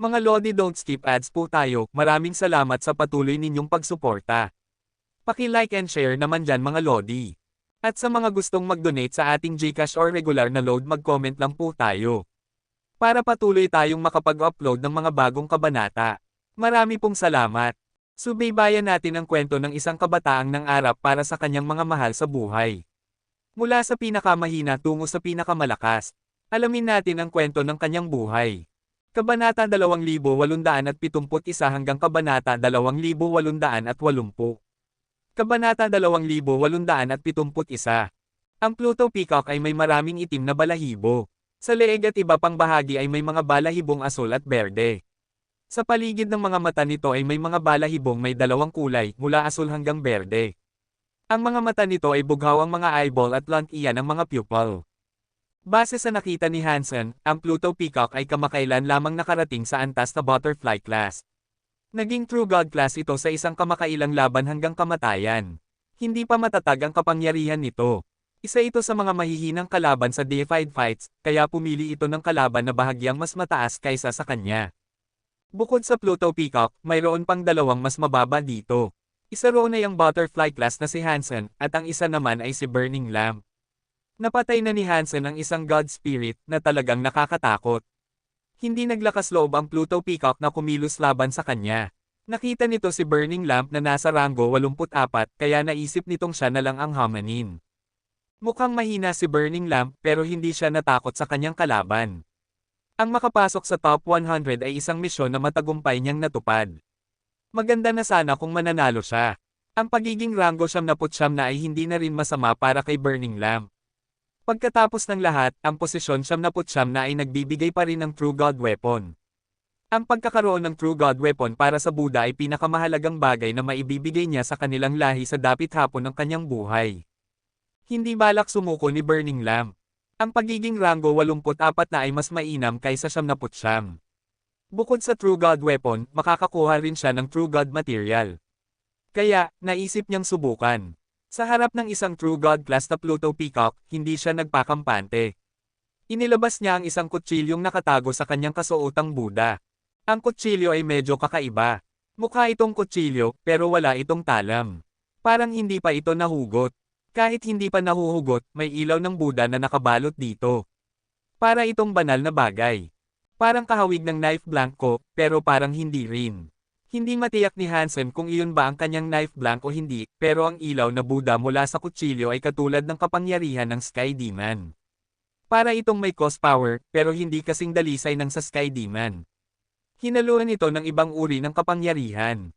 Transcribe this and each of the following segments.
Mga Lodi, don't skip ads po tayo, maraming salamat sa patuloy ninyong pagsuporta. Paki-like and share naman dyan mga Lodi. At sa mga gustong mag-donate sa ating GCash or regular na load, mag-comment lang po tayo. Para patuloy tayong makapag-upload ng mga bagong kabanata. Marami pong salamat. Subaybayan natin ang kwento ng isang kabataang nangarap para sa kanyang mga mahal sa buhay. Mula sa pinakamahina tungo sa pinakamalakas. Alamin natin ang kwento ng kanyang buhay. Kabanata 2871 hanggang Kabanata 2880. Kabanata 2871. Ang Pluto Peacock ay may maraming itim na balahibo. Sa leeg at iba pang bahagi ay may mga balahibong asul at berde. Sa paligid ng mga mata nito ay may mga balahibong may dalawang kulay, mula asul hanggang berde. Ang mga mata nito ay bughaw ang mga eyeball at blunt iyan ang mga pupil. Base sa nakita ni Hansen, ang Pluto Peacock ay kamakailan lamang nakarating sa antas na butterfly class. Naging true god class ito sa isang kamakailang laban hanggang kamatayan. Hindi pa matatag ang kapangyarihan nito. Isa ito sa mga mahihinang kalaban sa deified fights, kaya pumili ito ng kalaban na bahagyang mas mataas kaysa sa kanya. Bukod sa Pluto Peacock, mayroon pang dalawang mas mababa dito. Isa roon ay ang butterfly class na si Hansen, at ang isa naman ay si Burning Lamp. Napatay na ni Hansen ang isang god spirit na talagang nakakatakot. Hindi naglakas loob ang Pluto Peacock na kumilos laban sa kanya. Nakita nito si Burning Lamp na nasa ranggo 84, kaya naisip nitong siya na lang ang hamanin. Mukhang mahina si Burning Lamp pero hindi siya natakot sa kanyang kalaban. Ang makapasok sa top 100 ay isang misyon na matagumpay niyang natupad. Maganda na sana kung mananalo siya. Ang pagiging ranggo 79 na ay hindi na rin masama para kay Burning Lamp. Pagkatapos ng lahat, ang posisyon 79 na ay nagbibigay pa rin ng True God Weapon. Ang pagkakaroon ng True God Weapon para sa Buddha ay pinakamahalagang bagay na maibibigay niya sa kanilang lahi sa dapit hapon ng kanyang buhay. Hindi balak sumuko ni Burning Lamp. Ang pagiging ranggo 84 na ay mas mainam kaysa 79. Bukod sa True God Weapon, makakakuha rin siya ng True God Material. Kaya, naisip niyang subukan. Sa harap ng isang True God class na Pluto Peacock, hindi siya nagpakampante. Inilabas niya ang isang kutsilyong nakatago sa kanyang kasuotang Buddha. Ang kutsilyo ay medyo kakaiba. Mukha itong kutsilyo, pero wala itong talam. Parang hindi pa ito nahugot. Kahit hindi pa nahuhugot, may ilaw ng Buddha na nakabalot dito. Para itong banal na bagay. Parang kahawig ng knife blanco, pero parang hindi rin. Hindi matiyak ni Hansen kung iyon ba ang kanyang knife blank o hindi, pero ang ilaw na Buddha mula sa kutsilyo ay katulad ng kapangyarihan ng Sky Demon. Para itong may cause power, pero hindi kasing dalisay ng sa Sky Demon. Hinaluan ito ng ibang uri ng kapangyarihan.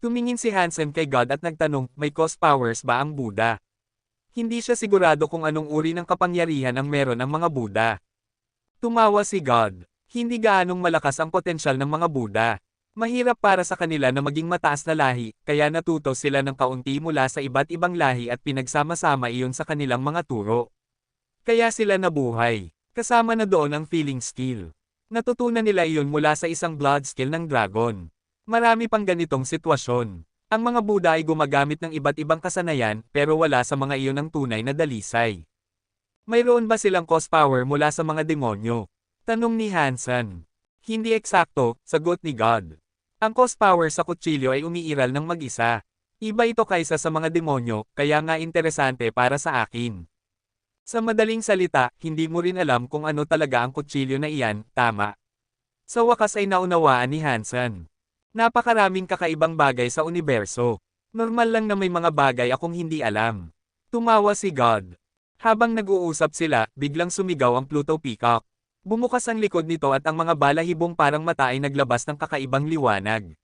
Tumingin si Hansen kay God at nagtanong, may cause powers ba ang Buddha? Hindi siya sigurado kung anong uri ng kapangyarihan ang meron ang mga Buddha. Tumawa si God. Hindi gaanong malakas ang potensyal ng mga Buddha. Mahirap para sa kanila na maging mataas na lahi, kaya natuto sila ng kaunti mula sa iba't ibang lahi at pinagsama-sama iyon sa kanilang mga turo. Kaya sila nabuhay. Kasama na doon ang feeling skill. Natutunan nila iyon mula sa isang blood skill ng dragon. Marami pang ganitong sitwasyon. Ang mga Buddha ay gumagamit ng iba't ibang kasanayan, pero wala sa mga iyon ang tunay na dalisay. Mayroon ba silang cause power mula sa mga demonyo? Tanong ni Hansen. Hindi eksakto, sagot ni God. Ang cause power sa kutsilyo ay umiiral ng mag-isa. Iba ito kaysa sa mga demonyo, kaya nga interesante para sa akin. Sa madaling salita, hindi mo rin alam kung ano talaga ang kutsilyo na iyan, tama? Sa wakas ay naunawaan ni Hansen. Napakaraming kakaibang bagay sa universo. Normal lang na may mga bagay akong hindi alam. Tumawa si God. Habang nag-uusap sila, biglang sumigaw ang Pluto Peacock. Bumukas ang likod nito at ang mga balahibong parang mata ay naglabas ng kakaibang liwanag.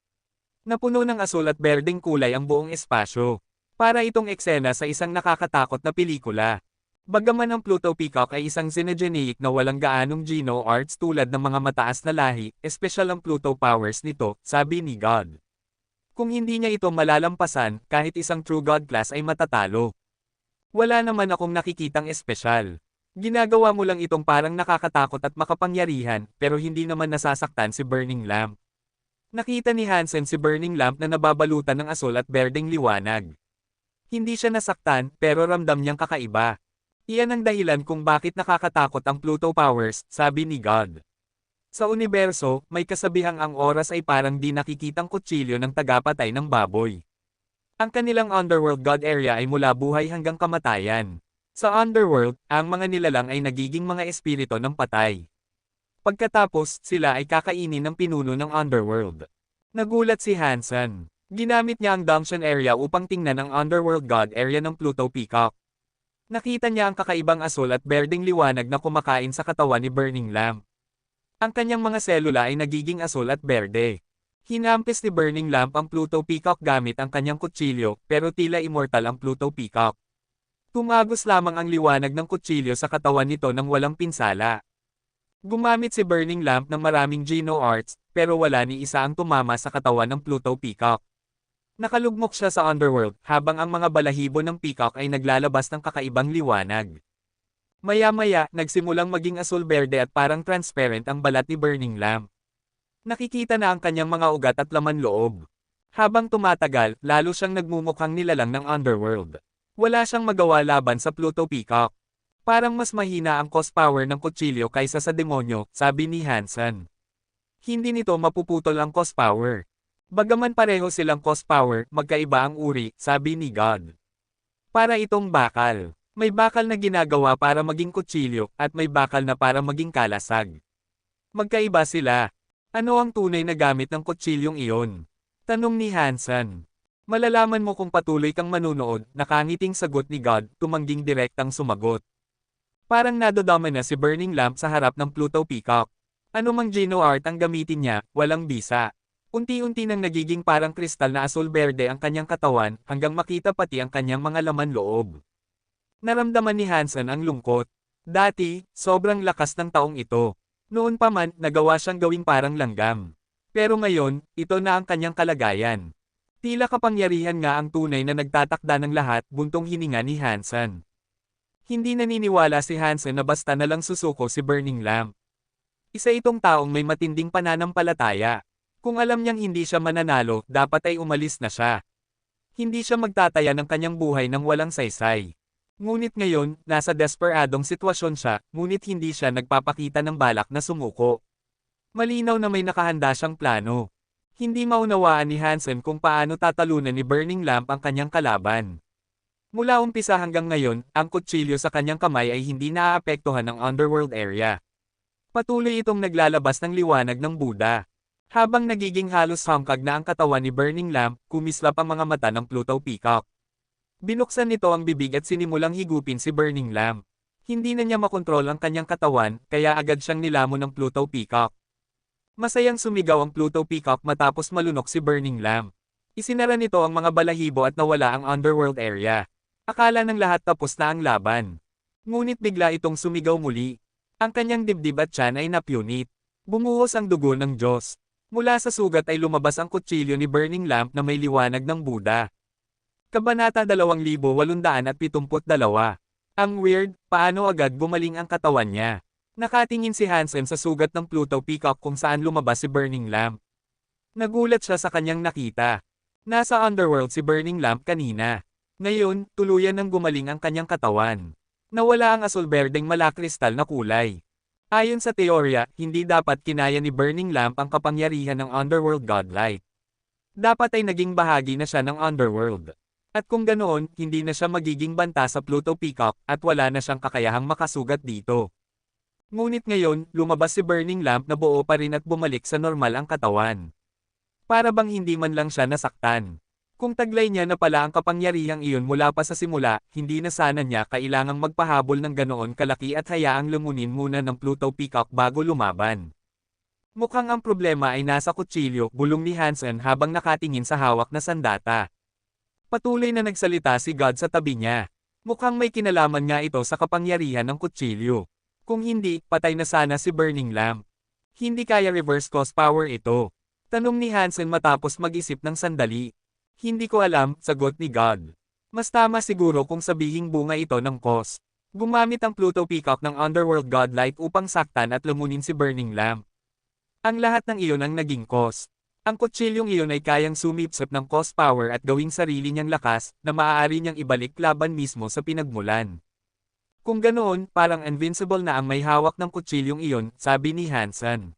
Napuno ng asul at berdeng kulay ang buong espasyo. Para itong eksena sa isang nakakatakot na pelikula. Bagaman ang Pluto Peacock ay isang xenogeneic na walang gaanong geno arts tulad ng mga mataas na lahi, espesyal ang Pluto powers nito, sabi ni God. Kung hindi niya ito malalampasan, kahit isang True God class ay matatalo. Wala naman akong nakikitang espesyal. Ginagawa mo lang itong parang nakakatakot at makapangyarihan, pero hindi naman nasasaktan si Burning Lamp. Nakita ni Hansen si Burning Lamp na nababalutan ng asul at berdeng liwanag. Hindi siya nasaktan, pero ramdam niyang kakaiba. Iyan ang dahilan kung bakit nakakatakot ang Pluto powers, sabi ni God. Sa universo, may kasabihang ang oras ay parang di nakikitang kutsilyo ng tagapatay ng baboy. Ang kanilang underworld god area ay mula buhay hanggang kamatayan. Sa underworld, ang mga nilalang ay nagiging mga espiritu ng patay. Pagkatapos, sila ay kakainin ng pinuno ng underworld. Nagulat si Hansen. Ginamit niya ang dungeon area upang tingnan ang underworld god area ng Pluto Peacock. Nakita niya ang kakaibang asul at berdeng liwanag na kumakain sa katawan ni Burning Lamp. Ang kanyang mga selula ay nagiging asul at berde. Hinampis ni Burning Lamp ang Pluto Peacock gamit ang kanyang kutsilyo, pero tila immortal ang Pluto Peacock. Tumagos lamang ang liwanag ng kutsilyo sa katawan nito nang walang pinsala. Gumamit si Burning Lamp ng maraming Geno Arts, pero wala ni isa ang tumama sa katawan ng Pluto Peacock. Nakalugmok siya sa underworld, habang ang mga balahibo ng Peacock ay naglalabas ng kakaibang liwanag. Maya-maya, nagsimulang maging asul-berde at parang transparent ang balat ni Burning Lamp. Nakikita na ang kanyang mga ugat at laman loob. Habang tumatagal, lalo siyang nagmumukhang nilalang ng underworld. Wala siyang magawa laban sa Pluto Peacock. Parang mas mahina ang cost power ng kutsilyo kaysa sa demonyo, sabi ni Hansen. Hindi nito mapuputol ang cost power. Bagaman pareho silang cost power, magkaiba ang uri, sabi ni God. Para itong bakal. May bakal na ginagawa para maging kutsilyo, at may bakal na para maging kalasag. Magkaiba sila. Ano ang tunay na gamit ng kutsilyong iyon? Tanong ni Hansen. Malalaman mo kung patuloy kang manunood, nakangiting sagot ni God, tumangging direktang sumagot. Parang nadodama na si Burning Lamp sa harap ng Pluto Peacock. Ano mang Geno Art ang gamitin niya, walang bisa. Unti-unti nang nagiging parang kristal na asul-berde ang kanyang katawan, hanggang makita pati ang kanyang mga laman loob. Naramdaman ni Hansen ang lungkot. Dati, sobrang lakas ng taong ito. Noon pa man, nagawa siyang gawing parang langgam. Pero ngayon, ito na ang kanyang kalagayan. Tila kapangyarihan nga ang tunay na nagtatakda ng lahat, buntong hininga ni Hansen. Hindi naniniwala si Hansen na basta na lang susuko si Burning Lamp. Isa itong taong may matinding pananampalataya. Kung alam niyang hindi siya mananalo, dapat ay umalis na siya. Hindi siya magtataya ng kanyang buhay nang walang saysay. Ngunit ngayon, nasa desperadong sitwasyon siya, ngunit hindi siya nagpapakita ng balak na sumuko. Malinaw na may nakahanda siyang plano. Hindi maunawaan ni Hansen kung paano tatalunan ni Burning Lamp ang kanyang kalaban. Mula umpisa hanggang ngayon, ang kutsilyo sa kanyang kamay ay hindi naaapektuhan ng underworld area. Patuloy itong naglalabas ng liwanag ng Buddha. Habang nagiging halos hangkag na ang katawan ni Burning Lamp, kumislap ang mga mata ng Pluto Peacock. Binuksan nito ang bibig at sinimulang higupin si Burning Lamp. Hindi na niya makontrol ang kanyang katawan, kaya agad siyang nilamon ng Pluto Peacock. Masayang sumigaw ang Pluto Peacock matapos malunok si Burning Lamp. Isinara nito ang mga balahibo at nawala ang underworld area. Akala ng lahat tapos na ang laban. Ngunit bigla itong sumigaw muli. Ang kanyang dibdib at tiyan ay napyunit. Bumuhos ang dugo ng Diyos. Mula sa sugat ay lumabas ang kutsilyo ni Burning Lamp na may liwanag ng Buddha. Kabanata 2872. Ang weird, paano agad gumaling ang katawan niya? Nakatingin si Hansen sa sugat ng Pluto Peacock kung saan lumabas si Burning Lamp. Nagulat siya sa kanyang nakita. Nasa underworld si Burning Lamp kanina. Ngayon, tuluyan nang gumaling ang kanyang katawan. Nawala ang asul-berdeng malakristal na kulay. Ayon sa teorya, hindi dapat kinaya ni Burning Lamp ang kapangyarihan ng underworld godlight. Dapat ay naging bahagi na siya ng underworld. At kung ganoon, hindi na siya magiging banta sa Pluto Peacock, at wala na siyang kakayahang makasugat dito. Ngunit ngayon, lumabas si Burning Lamp na buo pa rin at bumalik sa normal ang katawan. Para bang hindi man lang siya nasaktan. Kung taglay niya na pala ang kapangyarihang iyon mula pa sa simula, hindi na sana niya kailangang magpahabol ng ganoon kalaki at hayaang lumunin muna ng Pluto Peacock bago lumaban. Mukhang ang problema ay nasa kutsilyo, bulong ni Hansen habang nakatingin sa hawak na sandata. Patuloy na nagsalita si God sa tabi niya. Mukhang may kinalaman nga ito sa kapangyarihan ng kutsilyo. Kung hindi, patay na sana si Burning Lamp. Hindi kaya reverse cost power ito. Tanong ni Hansen matapos mag-isip ng sandali. Hindi ko alam, sagot ni God. Mas tama siguro kung sabihing bunga ito ng cost. Gumamit ang Pluto Peacock ng underworld godlight upang saktan at lumunin si Burning Lamp. Ang lahat ng iyon ang naging cost. Ang kutsilyong iyon ay kayang sumipsip ng cost power at gawing sarili niyang lakas, na maaari niyang ibalik laban mismo sa pinagmulan. Kung ganoon, parang invincible na ang may hawak ng kutsilyong iyon, sabi ni Hansen.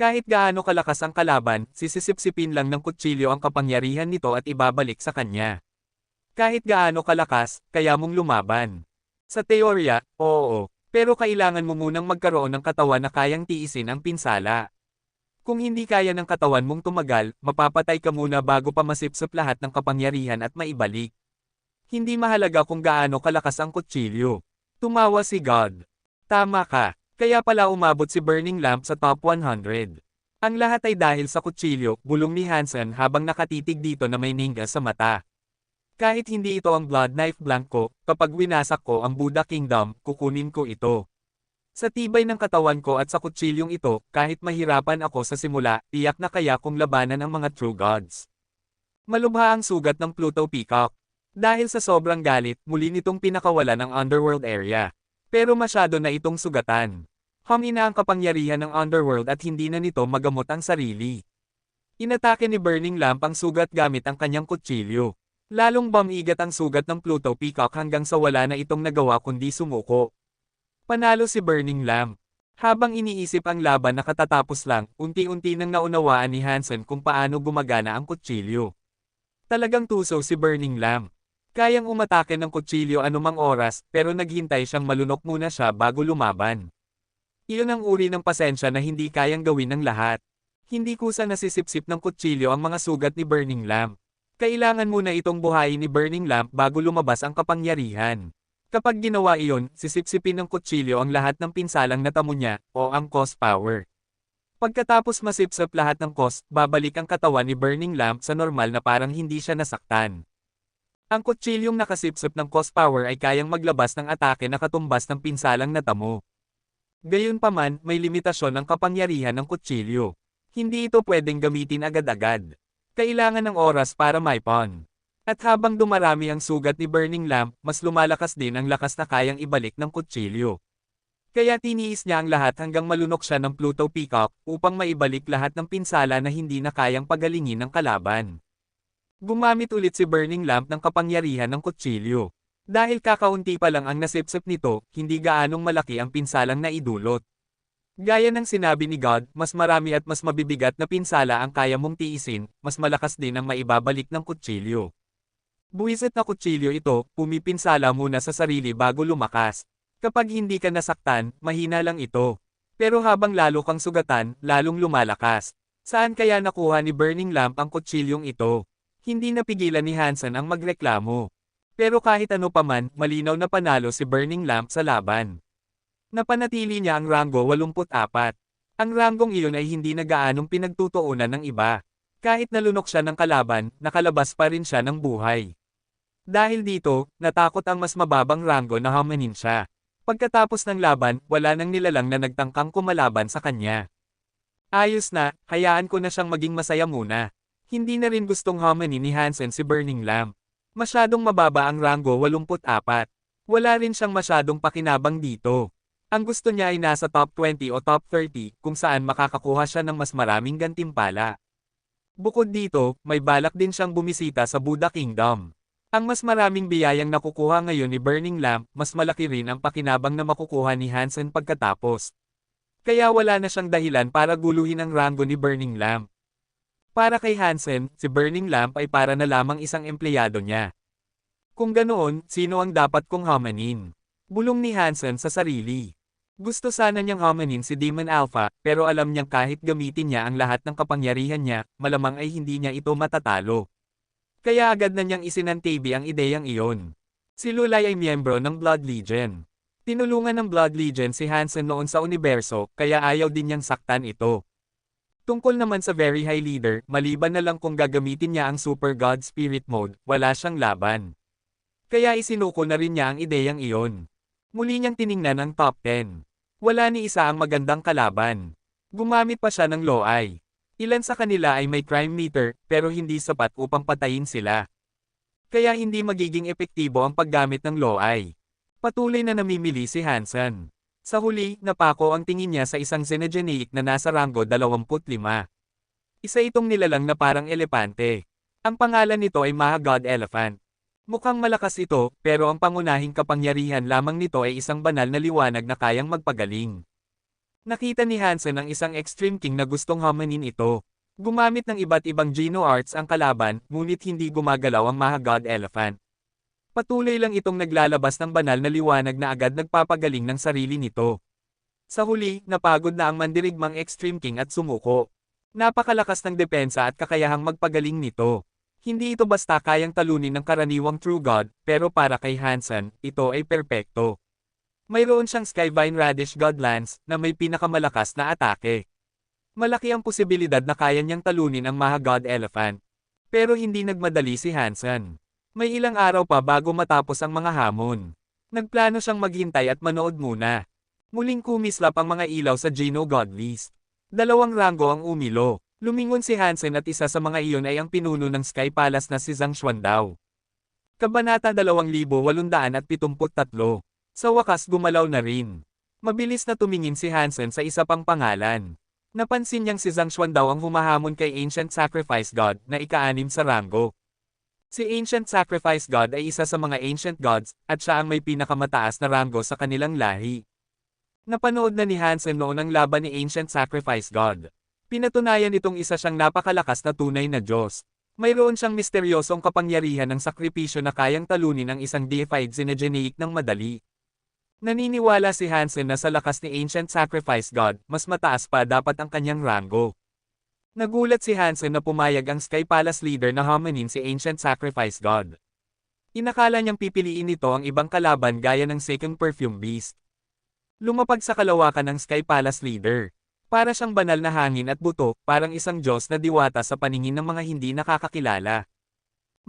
Kahit gaano kalakas ang kalaban, sisisipsipin lang ng kutsilyo ang kapangyarihan nito at ibabalik sa kanya. Kahit gaano kalakas, kaya mong lumaban. Sa teorya, oo, pero kailangan mo munang magkaroon ng katawan na kayang tiisin ang pinsala. Kung hindi kaya ng katawan mong tumagal, mapapatay ka muna bago pa masipsip lahat ng kapangyarihan at maibalik. Hindi mahalaga kung gaano kalakas ang kutsilyo. Tumawa si God. Tama ka, kaya pala umabot si Burning Lamp sa top 100. Ang lahat ay dahil sa kutsilyo, bulong ni Hansen habang nakatitig dito na may ninga sa mata. Kahit hindi ito ang blood knife blank ko, kapag winasak ko ang Buddha Kingdom, kukunin ko ito. Sa tibay ng katawan ko at sa kutsilyong ito, kahit mahirapan ako sa simula, tiyak na kaya kong labanan ang mga true gods. Malubha ang sugat ng Pluto Peacock. Dahil sa sobrang galit, muli nitong pinakawala ng underworld area. Pero masyado na itong sugatan. Humina ang kapangyarihan ng underworld at hindi na nito magamot ang sarili. Inatake ni Burning Lamp ang sugat gamit ang kanyang kutsilyo. Lalong bumigat ang sugat ng Pluto Peacock hanggang sa wala na itong nagawa kundi sumuko. Panalo si Burning Lamp. Habang iniisip ang laban na katatapos lang, unti-unti nang naunawaan ni Hansen kung paano gumagana ang kutsilyo. Talagang tuso si Burning Lamp. Kayang umatake ng kutsilyo anumang oras, pero naghintay siyang malunok muna siya bago lumaban. Iyon ang uri ng pasensya na hindi kayang gawin ng lahat. Hindi kusa nasisipsip ng kutsilyo ang mga sugat ni Burning Lamp. Kailangan muna itong buhayin ni Burning Lamp bago lumabas ang kapangyarihan. Kapag ginawa iyon, sisipsipin ng kutsilyo ang lahat ng pinsalang natamo niya, o ang cause power. Pagkatapos masipsip lahat ng cause, babalik ang katawan ni Burning Lamp sa normal na parang hindi siya nasaktan. Ang kutsilyong nakasipsip ng cause power ay kayang maglabas ng atake na katumbas ng pinsalang natamo. Gayunpaman, may limitasyon ang kapangyarihan ng kutsilyo. Hindi ito pwedeng gamitin agad-agad. Kailangan ng oras para maipon. At habang dumarami ang sugat ni Burning Lamp, mas lumalakas din ang lakas na kayang ibalik ng kutsilyo. Kaya tiniis niya ang lahat hanggang malunok siya ng Pluto Peacock upang maibalik lahat ng pinsala na hindi na kayang pagalingin ng kalaban. Gumamit ulit si Burning Lamp ng kapangyarihan ng kutsilyo. Dahil kakaunti pa lang ang nasipsip nito, hindi gaanong malaki ang pinsalang naidulot. Gaya ng sinabi ni God, mas marami at mas mabibigat na pinsala ang kaya mong tiisin, mas malakas din ang maibabalik ng kutsilyo. Buwisit na kutsilyo ito, pumipinsala muna sa sarili bago lumakas. Kapag hindi ka nasaktan, mahina lang ito. Pero habang lalo kang sugatan, lalong lumalakas. Saan kaya nakuha ni Burning Lamp ang kutsilyong ito? Hindi napigilan ni Hansen ang magreklamo. Pero kahit ano paman, malinaw na panalo si Burning Lamp sa laban. Napanatili niya ang ranggo 84. Ang ranggong iyon ay hindi na gaanong pinagtutuunan ng iba. Kahit nalunok siya ng kalaban, nakalabas pa rin siya ng buhay. Dahil dito, natakot ang mas mababang ranggo na hamanin siya. Pagkatapos ng laban, wala nang nilalang na nagtangkang kumalaban sa kanya. Ayos na, hayaan ko na siyang maging masaya muna. Hindi na rin gustong hamanin ni Hansen si Burning Lamp. Masyadong mababa ang ranggo 84. Wala rin siyang masyadong pakinabang dito. Ang gusto niya ay nasa top 20 o top 30 kung saan makakakuha siya ng mas maraming gantimpala. Bukod dito, may balak din siyang bumisita sa Buddha Kingdom. Ang mas maraming biyayang nakukuha ngayon ni Burning Lamp, mas malaki rin ang pakinabang na makukuha ni Hansen pagkatapos. Kaya wala na siyang dahilan para guluhin ang ranggo ni Burning Lamp. Para kay Hansen, si Burning Lamp ay para na lamang isang empleyado niya. Kung ganoon, sino ang dapat kong hamanin? Bulong ni Hansen sa sarili. Gusto sana niyang hamanin si Demon Alpha, pero alam niyang kahit gamitin niya ang lahat ng kapangyarihan niya, malamang ay hindi niya ito matatalo. Kaya agad na niyang isinantabi ang ideyang iyon. Si Lulay ay miyembro ng Blood Legion. Tinulungan ng Blood Legion si Hansen noon sa universo, kaya ayaw din niyang saktan ito. Tungkol naman sa Very High Leader, maliban na lang kung gagamitin niya ang Super God Spirit Mode, wala siyang laban. Kaya isinuko na rin niya ang ideyang iyon. Muli niyang tiningnan ang top 10. Wala ni isa ang magandang kalaban. Gumamit pa siya ng Loai. Ilan sa kanila ay may crime meter, pero hindi sapat upang patayin sila. Kaya hindi magiging epektibo ang paggamit ng Loai. Patuloy na namimili si Hansen. Sa huli, napako ang tingin niya sa isang Xenogeneic na nasa ranggo 25. Isa itong nilalang na parang elepante. Ang pangalan nito ay Maha God Elephant. Mukhang malakas ito, pero ang pangunahing kapangyarihan lamang nito ay isang banal na liwanag na kayang magpagaling. Nakita ni Hansen ang isang Extreme King na gustong hamanin ito. Gumamit ng iba't ibang Geno Arts ang kalaban, ngunit hindi gumagalaw ang Mahagod Elephant. Patuloy lang itong naglalabas ng banal na liwanag na agad nagpapagaling ng sarili nito. Sa huli, napagod na ang mandirigmang Extreme King at sumuko. Napakalakas ng depensa at kakayahang magpagaling nito. Hindi ito basta kayang talunin ng karaniwang True God, pero para kay Hansen, ito ay perpekto. Mayroon siyang Skyvine Radish God Lance na may pinakamalakas na atake. Malaki ang posibilidad na kaya niyang talunin ang Mahagod Elephant. Pero hindi nagmadali si Hansen. May ilang araw pa bago matapos ang mga hamon. Nagplano siyang maghintay at manood muna. Muling kumislap ang mga ilaw sa Geno God List. 2 ranggo ang umilo. Lumingon si Hansen at isa sa mga iyon ay ang pinuno ng Sky Palace na si Zhang Xuandao. Kabanata 2873. Sa wakas gumalaw na rin. Mabilis na tumingin si Hansen sa isa pang pangalan. Napansin niyang si Zhang Xuandao ang humahamon kay Ancient Sacrifice God na ika-6 sa ranggo. Si Ancient Sacrifice God ay isa sa mga Ancient Gods, at siya ang may pinakamataas na ranggo sa kanilang lahi. Napanood na ni Hansen noon ang laban ni Ancient Sacrifice God. Pinatunayan itong isa siyang napakalakas na tunay na Diyos. Mayroon siyang misteryosong kapangyarihan ng sakripisyo na kayang talunin ang isang deified Xenogeneic ng madali. Naniniwala si Hansen na sa lakas ni Ancient Sacrifice God, mas mataas pa dapat ang kanyang ranggo. Nagulat si Hansen na pumayag ang Sky Palace leader na hamanin si Ancient Sacrifice God. Inakala niyang pipiliin nito ang ibang kalaban gaya ng Second Perfume Beast. Lumapag sa kalawakan ng Sky Palace leader. Para siyang banal na hangin at buto, parang isang Diyos na diwata sa paningin ng mga hindi nakakakilala.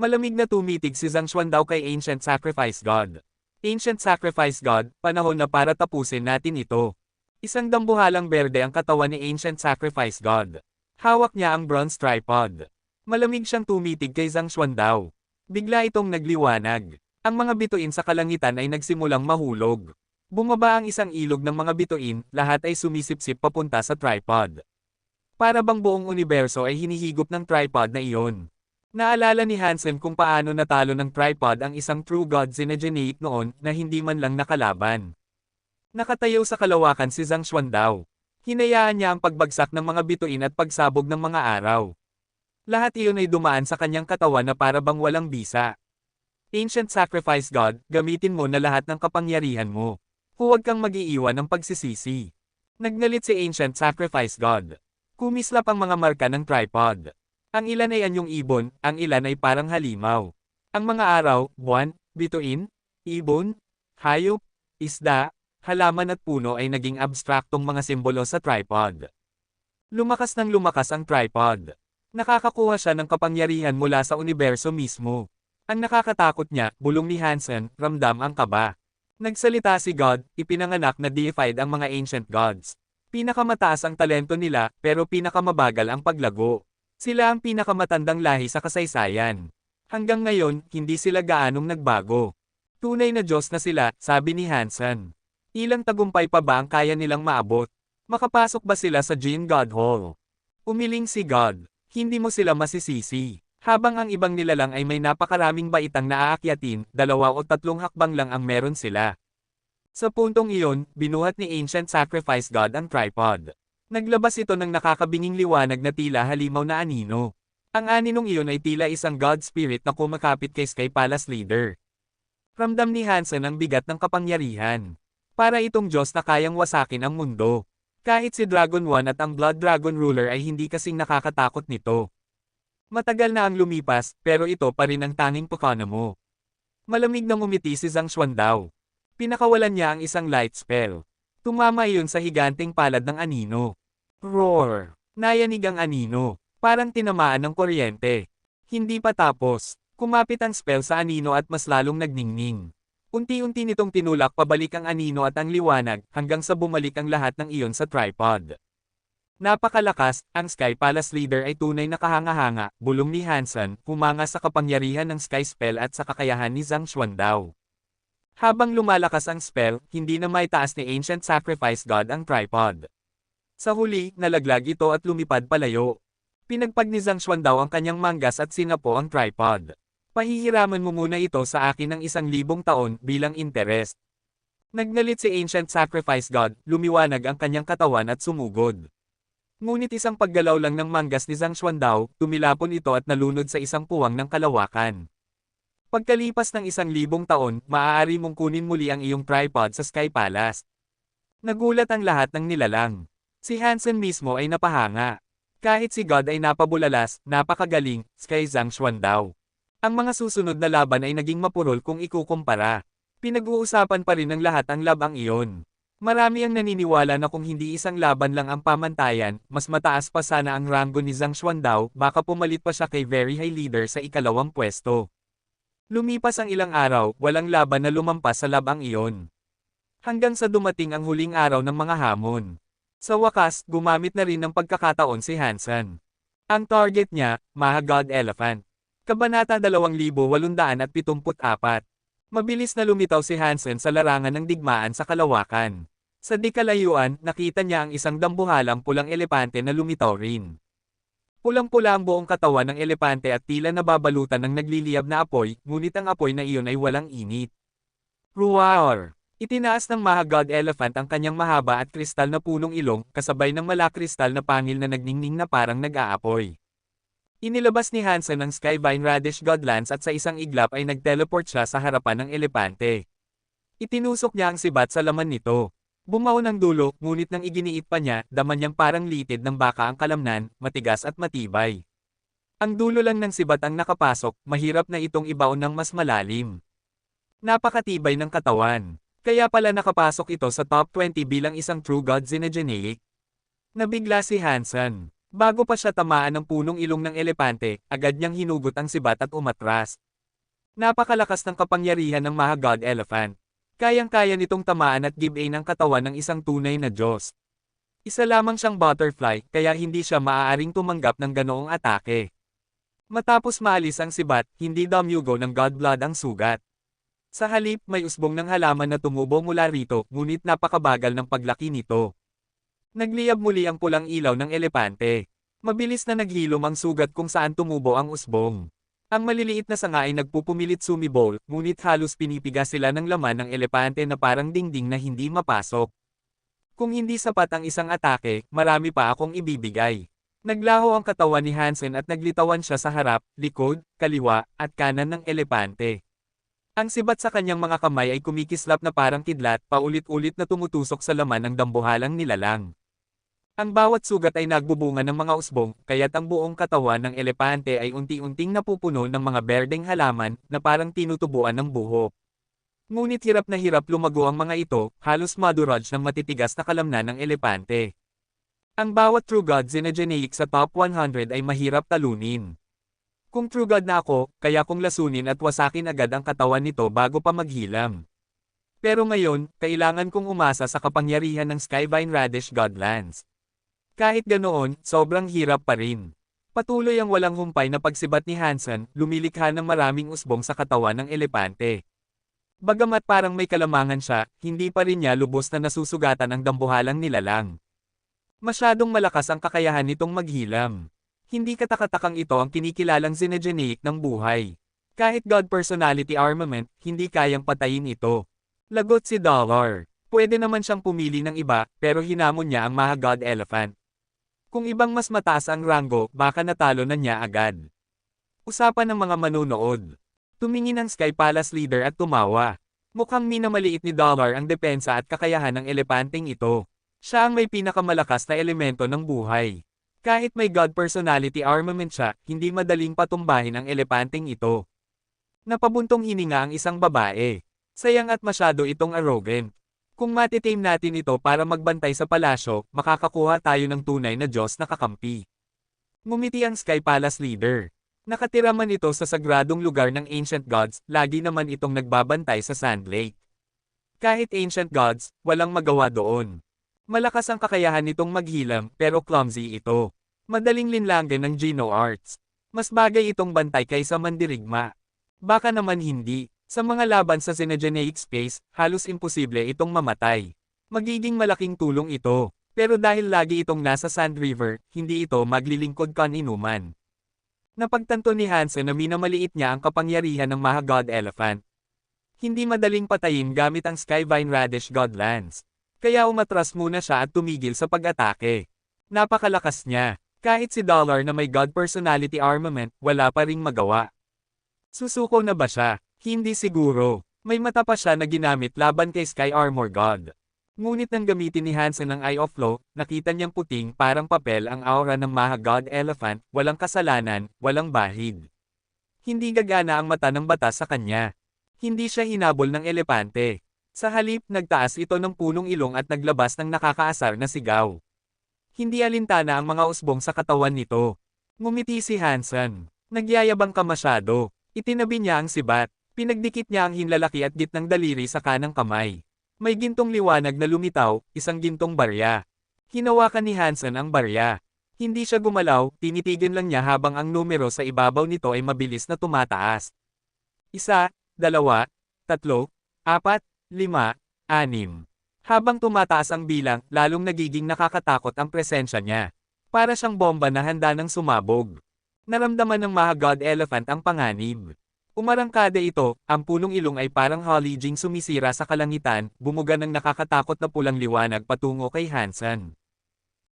Malamig na tumitig si Zhang Xuandao kay Ancient Sacrifice God. Ancient Sacrifice God, panahon na para tapusin natin ito. Isang dambuhalang berde ang katawan ni Ancient Sacrifice God. Hawak niya ang bronze tripod. Malamig siyang tumitig kay Zhang Xuandao. Bigla itong nagliwanag. Ang mga bituin sa kalangitan ay nagsimulang mahulog. Bumaba ang isang ilog ng mga bituin, lahat ay sumisipsip papunta sa tripod. Para bang buong universo ay hinihigop ng tripod na iyon. Naalala ni Hansen kung paano natalo ng tripod ang isang True God Xenogeneic noon na hindi man lang nakalaban. Nakatayo sa kalawakan si Zhang Xuandao. Hinayaan niya ang pagbagsak ng mga bituin at pagsabog ng mga araw. Lahat iyon ay dumaan sa kanyang katawan na para bang walang bisa. Ancient Sacrifice God, gamitin mo na lahat ng kapangyarihan mo. Huwag kang mag-iiwan ng pagsisisi. Nagnalit si Ancient Sacrifice God. Kumislap ang mga marka ng tripod. Ang ilan ay anyong ibon, ang ilan ay parang halimaw. Ang mga araw, buwan, bituin, ibon, hayop, isda, halaman at puno ay naging abstraktong mga simbolo sa tripod. Lumakas ng lumakas ang tripod. Nakakakuha siya ng kapangyarihan mula sa universo mismo. Ang nakakatakot niya, bulong ni Hansen, ramdam ang kaba. Nagsalita si God, ipinanganak na deified ang mga ancient gods. Pinakamataas ang talento nila, pero pinakamabagal ang paglago. Sila ang pinakamatandang lahi sa kasaysayan. Hanggang ngayon, hindi sila gaanong nagbago. Tunay na Diyos na sila, sabi ni Hansen. Ilang tagumpay pa ba ang kaya nilang maabot? Makapasok ba sila sa Gene God Hall? Umiling si God. Hindi mo sila masisisi. Habang ang ibang nilalang ay may napakaraming baitang naaakyatin, 2 o 3 hakbang lang ang meron sila. Sa puntong iyon, binuhat ni Ancient Sacrifice God ang tripod. Naglabas ito ng nakakabinging liwanag na tila halimaw na anino. Ang aninong iyon ay tila isang God Spirit na kumakapit kay Sky Palace leader. Ramdam ni Hansen ang bigat ng kapangyarihan. Para itong Diyos na kayang wasakin ang mundo. Kahit si Dragon 1 at ang Blood Dragon Ruler ay hindi kasing nakakatakot nito. Matagal na ang lumipas, pero ito pa rin ang tanging Pokémon. Malamig na ngumiti si Zhang Xuandao. Pinakawalan niya ang isang light spell. Tumama iyon sa higanting palad ng anino. Roar! Nayanig ang anino. Parang tinamaan ng kuryente. Hindi pa tapos. Kumapit ang spell sa anino at mas lalong nagningning. Unti-unti nitong tinulak pabalik ang anino at ang liwanag, hanggang sa bumalik ang lahat ng iyon sa tripod. Napakalakas, ang Sky Palace leader ay tunay na kahanga-hanga, bulong ni Hansen, humanga sa kapangyarihan ng Sky Spell at sa kakayahan ni Zhang Xuandao. Habang lumalakas ang spell, hindi na maitaas ni Ancient Sacrifice God ang tripod. Sa huli, nalaglag ito at lumipad palayo. Pinagpag ni Zhang Xuandao ang kanyang manggas at sinapo ang tripod. Pahihiraman mo muna ito sa akin ng 1,000 taon bilang interest. Nagnalit si Ancient Sacrifice God, lumiwanag ang kanyang katawan at sumugod. Ngunit isang paggalaw lang ng manggas ni Zhang Xuandao, tumilapon ito at nalunod sa isang puwang ng kalawakan. Pagkalipas ng 1,000 taon, maaari mong kunin muli ang iyong tripod sa Sky Palace. Nagulat ang lahat ng nilalang. Si Hansen mismo ay napahanga. Kahit si God ay napabulalas, napakagaling, kay Zhang Xuandao. Ang mga susunod na laban ay naging mapurol kung ikukumpara. Pinag-uusapan pa rin ng lahat ang labang iyon. Marami ang naniniwala na kung hindi isang laban lang ang pamantayan, mas mataas pa sana ang ranggo ni Zhang Xuandao, baka pumalit pa siya kay Very High Leader sa ikalawang pwesto. Lumipas ang ilang araw, walang laban na lumampas sa labang iyon. Hanggang sa dumating ang huling araw ng mga hamon. Sa wakas, gumamit na rin ng pagkakataon si Hansen. Ang target niya, Mahagod Elephant. Kabanata 2874. Mabilis na lumitaw si Hansen sa larangan ng digmaan sa kalawakan. Sa di kalayuan, nakita niya ang isang dambuhalang pulang elepante na lumitaw rin. Pulang-pula ang buong katawan ng elepante at tila nababalutan ng nagliliyab na apoy, ngunit ang apoy na iyon ay walang init. Roar! Itinaas ng Mahagod Elephant ang kanyang mahaba at kristal na punong ilong, kasabay ng malakristal na pangil na nagningning na parang nag-aapoy. Inilabas ni Hansen ang Skyvine Radish Godlands at sa isang iglap ay nag-teleport siya sa harapan ng elepante. Itinusok niya ang sibat sa laman nito. Bumaon ang dulo, ngunit nang iginiit pa niya, daman niyang parang litid ng baka ang kalamnan, matigas at matibay. Ang dulo lang ng sibat ang nakapasok, mahirap na itong ibaon ng mas malalim. Napakatibay ng katawan. Kaya pala nakapasok ito sa top 20 bilang isang True God Xenogeneic. Nabigla si Hansen. Bago pa siya tamaan ng punong ilong ng elepante, agad niyang hinugot ang sibat at umatras. Napakalakas ng kapangyarihan ng Mahagod Elephant. Kayang-kaya nitong tamaan at give in ang katawan ng isang tunay na Diyos. Isa lamang siyang butterfly, kaya hindi siya maaaring tumanggap ng ganoong atake. Matapos maalis ang sibat, hindi damyugo ng Godblood ang sugat. Sa halip, may usbong ng halaman na tumubo mula rito, ngunit napakabagal ng paglaki nito. Nagliyab muli ang pulang ilaw ng elepante. Mabilis na naghilom ang sugat kung saan tumubo ang usbong. Ang maliliit na sanga ay nagpupumilit sumibol, ngunit halos pinipiga sila ng laman ng elepante na parang dingding na hindi mapasok. Kung hindi sapat ang isang atake, marami pa akong ibibigay. Naglaho ang katawan ni Hansen at naglitawan siya sa harap, likod, kaliwa, at kanan ng elepante. Ang sibat sa kanyang mga kamay ay kumikislap na parang kidlat, paulit-ulit na tumutusok sa laman ng dambuhalang nilalang. Ang bawat sugat ay nagbubunga ng mga usbong, kaya't ang buong katawan ng elepante ay unti-unting napupuno ng mga berdeng halaman na parang tinutubuan ng buhok. Ngunit hirap na hirap lumago ang mga ito, halos maduraj ng matitigas na kalamnan ng elepante. Ang bawat True God Xenogeneic sa top 100 ay mahirap talunin. Kung True God na ako, kaya kong lasunin at wasakin agad ang katawan nito bago pa maghilam. Pero ngayon, kailangan kong umasa sa kapangyarihan ng Skyvine Radish Godlands. Kahit ganoon, sobrang hirap pa rin. Patuloy ang walang humpay na pagsibat ni Hansen, lumilikha ng maraming usbong sa katawan ng elepante. Bagamat parang may kalamangan siya, hindi pa rin niya lubos na nasusugatan ang dambuhalang nilalang. Masyadong malakas ang kakayahan nitong maghilam. Hindi katakatakang ito ang kinikilalang Xenogeneic ng buhay. Kahit God Personality Armament, hindi kayang patayin ito. Lagot si Dollar. Pwede naman siyang pumili ng iba, pero hinamon niya ang Mahagod Elephant. Kung ibang mas mataas ang ranggo, baka natalo na niya agad. Usapan ng mga manunood. Tumingin ang Sky Palace leader at tumawa. Mukhang minamaliit ni Dollar ang depensa at kakayahan ng elepanteng ito. Siya ang may pinakamalakas na elemento ng buhay. Kahit may God Personality Armament siya, hindi madaling patumbahin ang elepanteng ito. Napabuntong hininga ang isang babae. Sayang at masyado itong arrogant. Kung matitame natin ito para magbantay sa palasyo, makakakuha tayo ng tunay na Diyos na kakampi. Ngumiti ang Sky Palace leader. Nakatira man ito sa sagradong lugar ng Ancient Gods, lagi naman itong nagbabantay sa Sand Lake. Kahit Ancient Gods, walang magawa doon. Malakas ang kakayahan nitong maghilam, pero clumsy ito. Madaling linlanggan ng Geno Arts. Mas bagay itong bantay kaysa mandirigma. Baka naman hindi. Sa mga laban sa Xenogeneic space, halos imposible itong mamatay. Magiging malaking tulong ito. Pero dahil lagi itong nasa Sand River, hindi ito maglilingkod kaninuman. Napagtanto ni Hansen na minamaliit niya ang kapangyarihan ng Mahagod Elephant. Hindi madaling patayin gamit ang Skyvine Radish God Lance. Kaya umatras muna siya at tumigil sa pag-atake. Napakalakas niya. Kahit si Dollar na may God Personality Armament, wala pa ring magawa. Susuko na ba siya? Hindi siguro. May mata pa siya na ginamit laban kay Sky Armor God. Ngunit nang gamitin ni Hansen ang Eye of Law, nakita niyang puting parang papel ang aura ng Maha God Elephant, walang kasalanan, walang bahid. Hindi gagana ang mata ng batas sa kanya. Hindi siya hinabol ng elepante. Sa halip, nagtaas ito ng punong ilong at naglabas ng nakakaasar na sigaw. Hindi alintana ang mga usbong sa katawan nito. Ngumiti si Hansen. Nagyayabang ka masyado. Itinabi niya ang sibat. Pinagdikit niya ang hinlalaki at gitnang daliri sa kanang kamay. May gintong liwanag na lumitaw, isang gintong barya. Hinawakan ni Hansen ang barya. Hindi siya gumalaw, tinitigan lang niya habang ang numero sa ibabaw nito ay mabilis na tumataas. 1, 2, 3, 4, 5, 6. Habang tumataas ang bilang, lalong nagiging nakakatakot ang presensya niya. Para siyang bomba na handa ng sumabog. Naramdaman ng Maha God Elephant ang panganib. Umarangkada ito, ang punong ilong ay parang halijing sumisira sa kalangitan, bumuga ng nakakatakot na pulang liwanag patungo kay Hansen.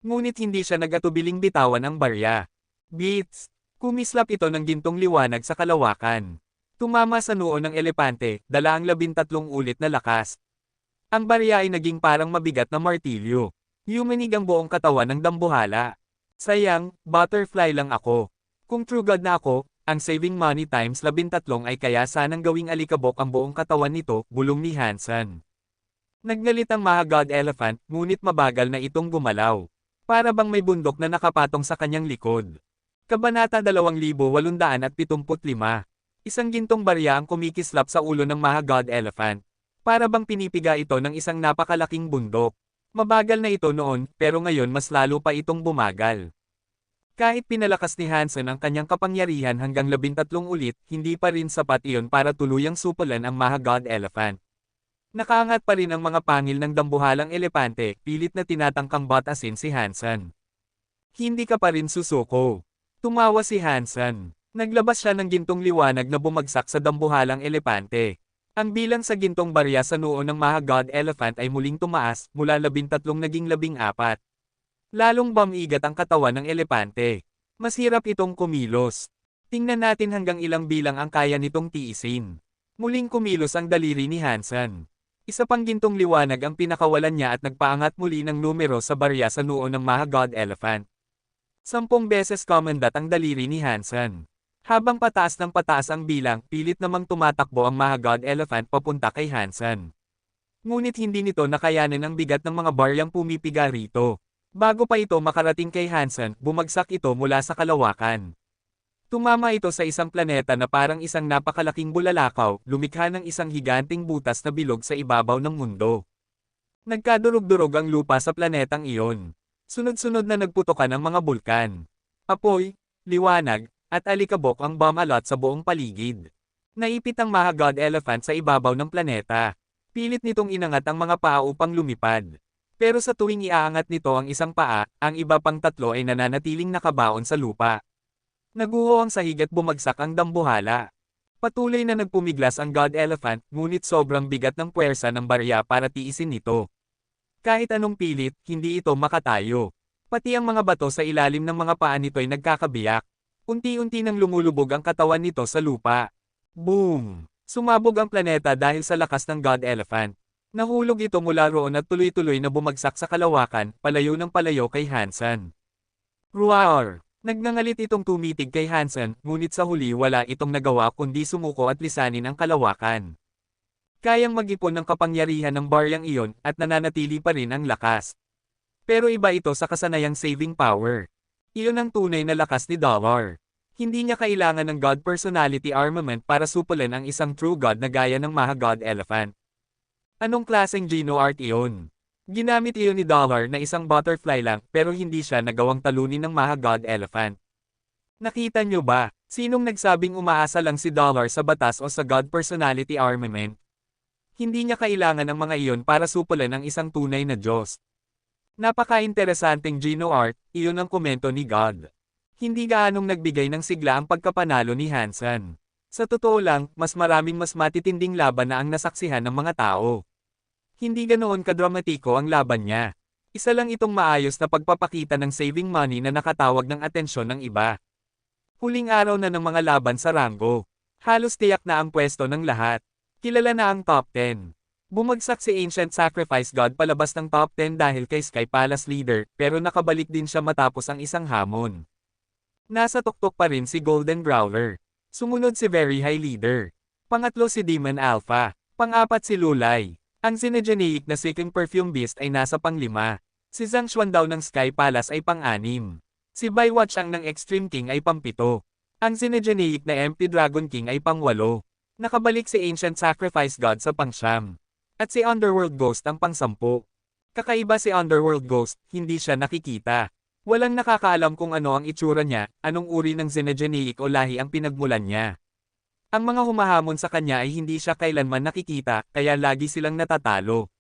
Ngunit hindi siya nag-atubiling bitawan ang barya. Beats! Kumislap ito ng gintong liwanag sa kalawakan. Tumama sa noo ng elepante, dala ang 13 ulit na lakas. Ang barya ay naging parang mabigat na martilyo. Yumanig ang buong katawan ng dambuhala. Sayang, butterfly lang ako. Kung true god na ako, ang saving money times 13 ay kaya sanang gawing alikabok ang buong katawan nito, bulong ni Hansen. Naggalit ang Maha God Elephant, ngunit mabagal na itong gumalaw. Para bang may bundok na nakapatong sa kanyang likod. Kabanata 2875. Isang gintong barya ang kumikislap sa ulo ng Maha God Elephant. Para bang pinipiga ito ng isang napakalaking bundok. Mabagal na ito noon, pero ngayon mas lalo pa itong bumagal. Kahit pinalakas ni Hansen ang kanyang kapangyarihan hanggang 13 ulit, hindi pa rin sapat iyon para tuluyang supulan ang Maha God Elephant. Nakaangat pa rin ang mga pangil ng dambuhalang elepante, pilit na tinatangkang batasin si Hansen. Hindi ka pa rin susuko. Tumawa si Hansen. Naglabas siya ng gintong liwanag na bumagsak sa dambuhalang elepante. Ang bilang sa gintong barya sa noo ng Maha God Elephant ay muling tumaas, mula 13 naging 14. Lalong bumigat ang katawan ng elepante. Masirap itong kumilos. Tingnan natin hanggang ilang bilang ang kaya nitong tiisin. Muling kumilos ang daliri ni Hansen. Isa pang gintong liwanag ang pinakawalan niya at nagpaangat muli ng numero sa barya sa noo ng Maha God Elephant. 10 beses kumandat ang daliri ni Hansen. Habang pataas ng pataas ang bilang, pilit namang tumatakbo ang Maha God Elephant papunta kay Hansen. Ngunit hindi nito nakayanan ang bigat ng mga baryang pumipiga rito. Bago pa ito makarating kay Hansen, bumagsak ito mula sa kalawakan. Tumama ito sa isang planeta na parang isang napakalaking bulalakaw, lumikha ng isang higanting butas na bilog sa ibabaw ng mundo. Nagkadurog-durog ang lupa sa planetang iyon. Sunod-sunod na nagputokan ang mga bulkan. Apoy, liwanag, at alikabok ang bumalot sa buong paligid. Naipit ang Maha God Elephant sa ibabaw ng planeta. Pilit nitong inangat ang mga paa upang lumipad. Pero sa tuwing iaangat nito ang isang paa, ang iba pang 3 ay nananatiling nakabaon sa lupa. Naguho ang sahig at bumagsak ang dambuhala. Patuloy na nagpumiglas ang God Elephant, ngunit sobrang bigat ng puwersa ng barya para tiisin ito. Kahit anong pilit, hindi ito makatayo. Pati ang mga bato sa ilalim ng mga paa nito ay nagkakabiyak. Unti-unti nang lumulubog ang katawan nito sa lupa. Boom! Sumabog ang planeta dahil sa lakas ng God Elephant. Nahulog ito mula roon at tuloy-tuloy na bumagsak sa kalawakan, palayo ng palayo kay Hansen. Roar! Nagngangalit itong tumitig kay Hansen, ngunit sa huli wala itong nagawa kundi sumuko at lisanin ang kalawakan. Kayang mag-ipon ng kapangyarihan ng baryang iyon, at nananatili pa rin ang lakas. Pero iba ito sa kasanayang saving power. Iyon ang tunay na lakas ni Dollar. Hindi niya kailangan ng God Personality Armament para supulan ang isang true God na gaya ng Maha God Elephant. Anong klaseng Geno Art iyon? Ginamit iyon ni Dollar na isang butterfly lang pero hindi siya nagawang talunin ng Maha God Elephant. Nakita niyo ba, sinong nagsabing umaasa lang si Dollar sa batas o sa God Personality Armament? Hindi niya kailangan ng mga iyon para supulan ang isang tunay na Diyos. Napaka-interesanteng Geno Art, iyon ang komento ni God. Hindi gaanong nagbigay ng sigla ang pagkapanalo ni Hansen. Sa totoo lang, mas maraming mas matitinding laban na ang nasaksihan ng mga tao. Hindi ganoon kadramatiko ang laban niya. Isa lang itong maayos na pagpapakita ng saving money na nakatawag ng atensyon ng iba. Huling araw na ng mga laban sa Rango. Halos tiyak na ang pwesto ng lahat. Kilala na ang top 10. Bumagsak si Ancient Sacrifice God palabas ng top 10 dahil kay Sky Palace Leader, pero nakabalik din siya matapos ang isang hamon. Nasa tuktok pa rin si Golden Growler. Sumunod si Very High Leader. Pangatlo si Demon Alpha. Pang-apat si Lulay. Ang Xenogeneic na Seeking Perfume Beast ay nasa pang-5. Si Zhang Xuandao ng Sky Palace ay pang-6. Si Baywatch ang ng Extreme King ay pang-7. Ang Xenogeneic na Empty Dragon King ay pang-8. Nakabalik si Ancient Sacrifice God sa pang-9. At si Underworld Ghost ang pang-10. Kakaiba si Underworld Ghost, hindi siya nakikita. Walang nakakaalam kung ano ang itsura niya, anong uri ng Xenogeneic o lahi ang pinagmulan niya. Ang mga humahamon sa kanya ay hindi siya kailanman nakikita, kaya lagi silang natatalo.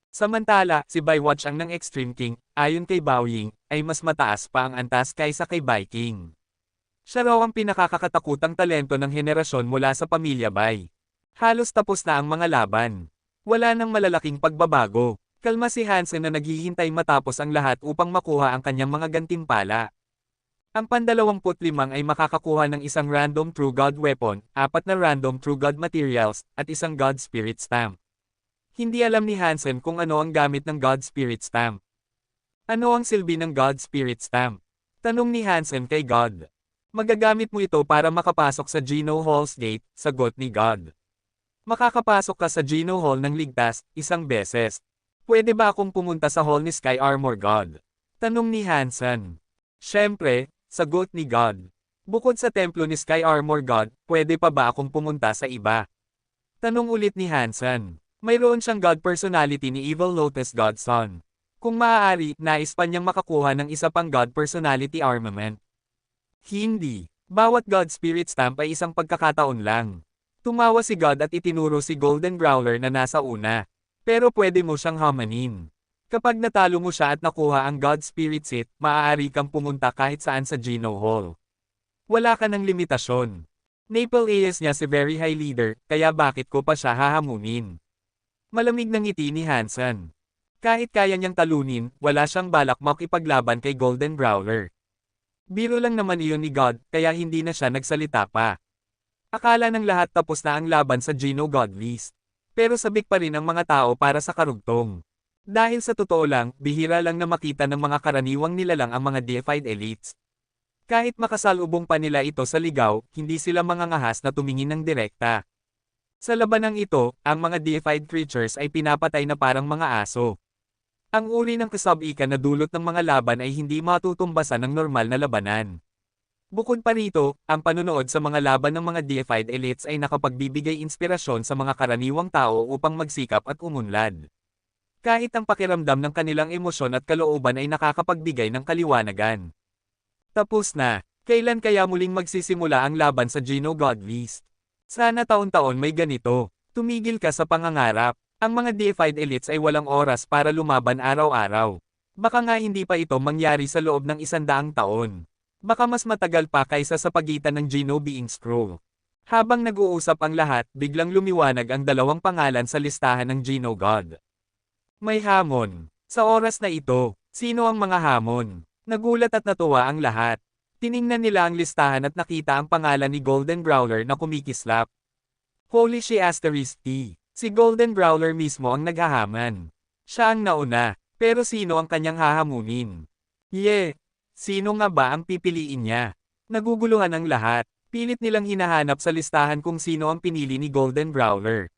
Samantala, si Baywatch ang ng Extreme King, ayon kay Baoying, ay mas mataas pa ang antas kaysa kay Viking. Siya raw ang pinakakakatakutang talento ng henerasyon mula sa pamilya Bai. Halos tapos na ang mga laban. Wala nang malalaking pagbabago. Kalma si Hansen na naghihintay matapos ang lahat upang makuha ang kanyang mga gantimpala. Ang pan-25 ay makakakuha ng isang random True God weapon, 4 na random True God materials, at isang God Spirit stamp. Hindi alam ni Hansen kung ano ang gamit ng God Spirit stamp. Ano ang silbi ng God Spirit stamp? Tanong ni Hansen kay God. Magagamit mo ito para makapasok sa Geno Hall's gate, sagot ni God. Makakapasok ka sa Geno Hall ng ligtas, isang beses. Pwede ba akong pumunta sa hall ni Sky Armor God? Tanong ni Hansen. Siyempre, sagot ni God. Bukod sa templo ni Sky Armor God, pwede pa ba akong pumunta sa iba? Tanong ulit ni Hansen. Mayroon siyang God personality ni Evil Lotus Godson. Kung maaari, nais pa niyang makakuha ng isa pang God personality armament. Hindi. Bawat God Spirit stamp ay isang pagkakataon lang. Tumawa si God at itinuro si Golden Growler na nasa una. Pero pwede mo siyang hamanin. Kapag natalo mo siya at nakuha ang God Spirit Seat, maaari kang pumunta kahit saan sa Geno Hall. Wala ka ng limitasyon. Naple AS niya si Very High Leader, kaya bakit ko pa siya hahamunin? Malamig ng ngiti ni Hansen. Kahit kaya niyang talunin, wala siyang balak makipaglaban kay Golden Growler. Biro lang naman iyon ni God, kaya hindi na siya nagsalita pa. Akala ng lahat tapos na ang laban sa Geno God List. Pero sabik pa rin ang mga tao para sa karugtong. Dahil sa totoo lang, bihira lang na makita ng mga karaniwang nilalang ang mga deified elites. Kahit makasalubong pa nila ito sa ligaw, hindi sila mangangahas na tumingin ng direkta. Sa labanang ito, ang mga deified creatures ay pinapatay na parang mga aso. Ang uri ng kasab-ika na dulot ng mga laban ay hindi matutumbasan ng normal na labanan. Bukod pa rito, ang panunood sa mga laban ng mga deified elites ay nakapagbibigay inspirasyon sa mga karaniwang tao upang magsikap at umunlad. Kahit ang pakiramdam ng kanilang emosyon at kalooban ay nakakapagbigay ng kaliwanagan. Tapos na, kailan kaya muling magsisimula ang laban sa Geno God List? Sana taon-taon may ganito. Tumigil ka sa pangangarap. Ang mga deified elites ay walang oras para lumaban araw-araw. Baka nga hindi pa ito mangyari sa loob ng 100 taon. Baka mas matagal pa kaysa sa pagitan ng Geno Being Scroll. Habang nag-uusap ang lahat, biglang lumiwanag ang dalawang pangalan sa listahan ng Geno God. May hamon. Sa oras na ito, sino ang mga hamon? Nagulat at natuwa ang lahat. Tiningnan nila ang listahan at nakita ang pangalan ni Golden Growler na kumikislap. Holy she asterisk T. Si Golden Growler mismo ang naghahaman. Siya ang nauna, pero sino ang kanyang hahamunin? Sino nga ba ang pipiliin niya? Naguguluhan ang lahat. Pilit nilang hinahanap sa listahan kung sino ang pinili ni Golden Growler.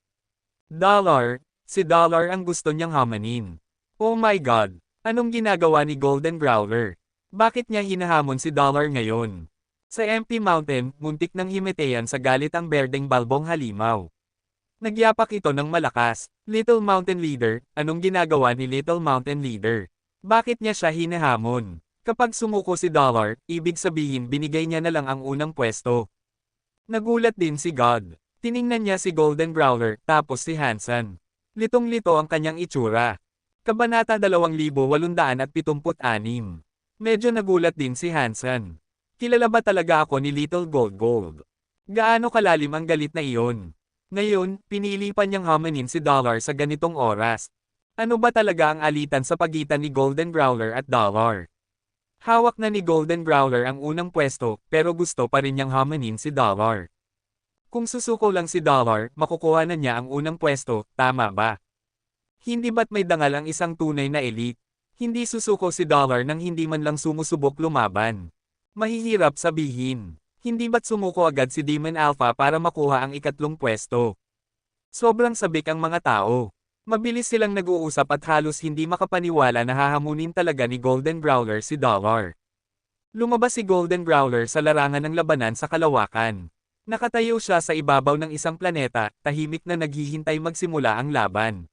Si Dollar ang gusto niyang hamanin. Oh my God! Anong ginagawa ni Golden Growler? Bakit niya hinahamon si Dollar ngayon? Sa Empty Mountain, muntik ng himeteyan sa galit ang berdeng balbong halimaw. Nagyapak ito ng malakas. Little Mountain Leader, anong ginagawa ni Little Mountain Leader? Bakit niya siya hinahamon? Kapag sumuko si Dollar, ibig sabihin binigay niya na lang ang unang pwesto. Nagulat din si God. Tiningnan niya si Golden Growler, tapos si Hansen. Litong-lito ang kanyang itsura. Kabanata 2876. Medyo nagulat din si Hansen. Kilala ba talaga ako ni Little Gold Gold? Gaano kalalim ang galit na iyon? Ngayon, pinili pa niyang hamanin si Dollar sa ganitong oras. Ano ba talaga ang alitan sa pagitan ni Golden Growler at Dollar? Hawak na ni Golden Growler ang unang pwesto, pero gusto pa rin niyang hamanin si Dollar. Kung susuko lang si Dollar, makukuha na niya ang unang pwesto, tama ba? Hindi ba't may dangal ang isang tunay na elite? Hindi susuko si Dollar nang hindi man lang sumusubok lumaban. Mahihirap sabihin. Hindi ba't sumuko agad si Demon Alpha para makuha ang ikatlong pwesto? Sobrang sabik ang mga tao. Mabilis silang nag-uusap at halos hindi makapaniwala na hahamunin talaga ni Golden Growler si Dollar. Lumabas si Golden Growler sa larangan ng labanan sa kalawakan. Nakatayo siya sa ibabaw ng isang planeta, tahimik na naghihintay magsimula ang laban.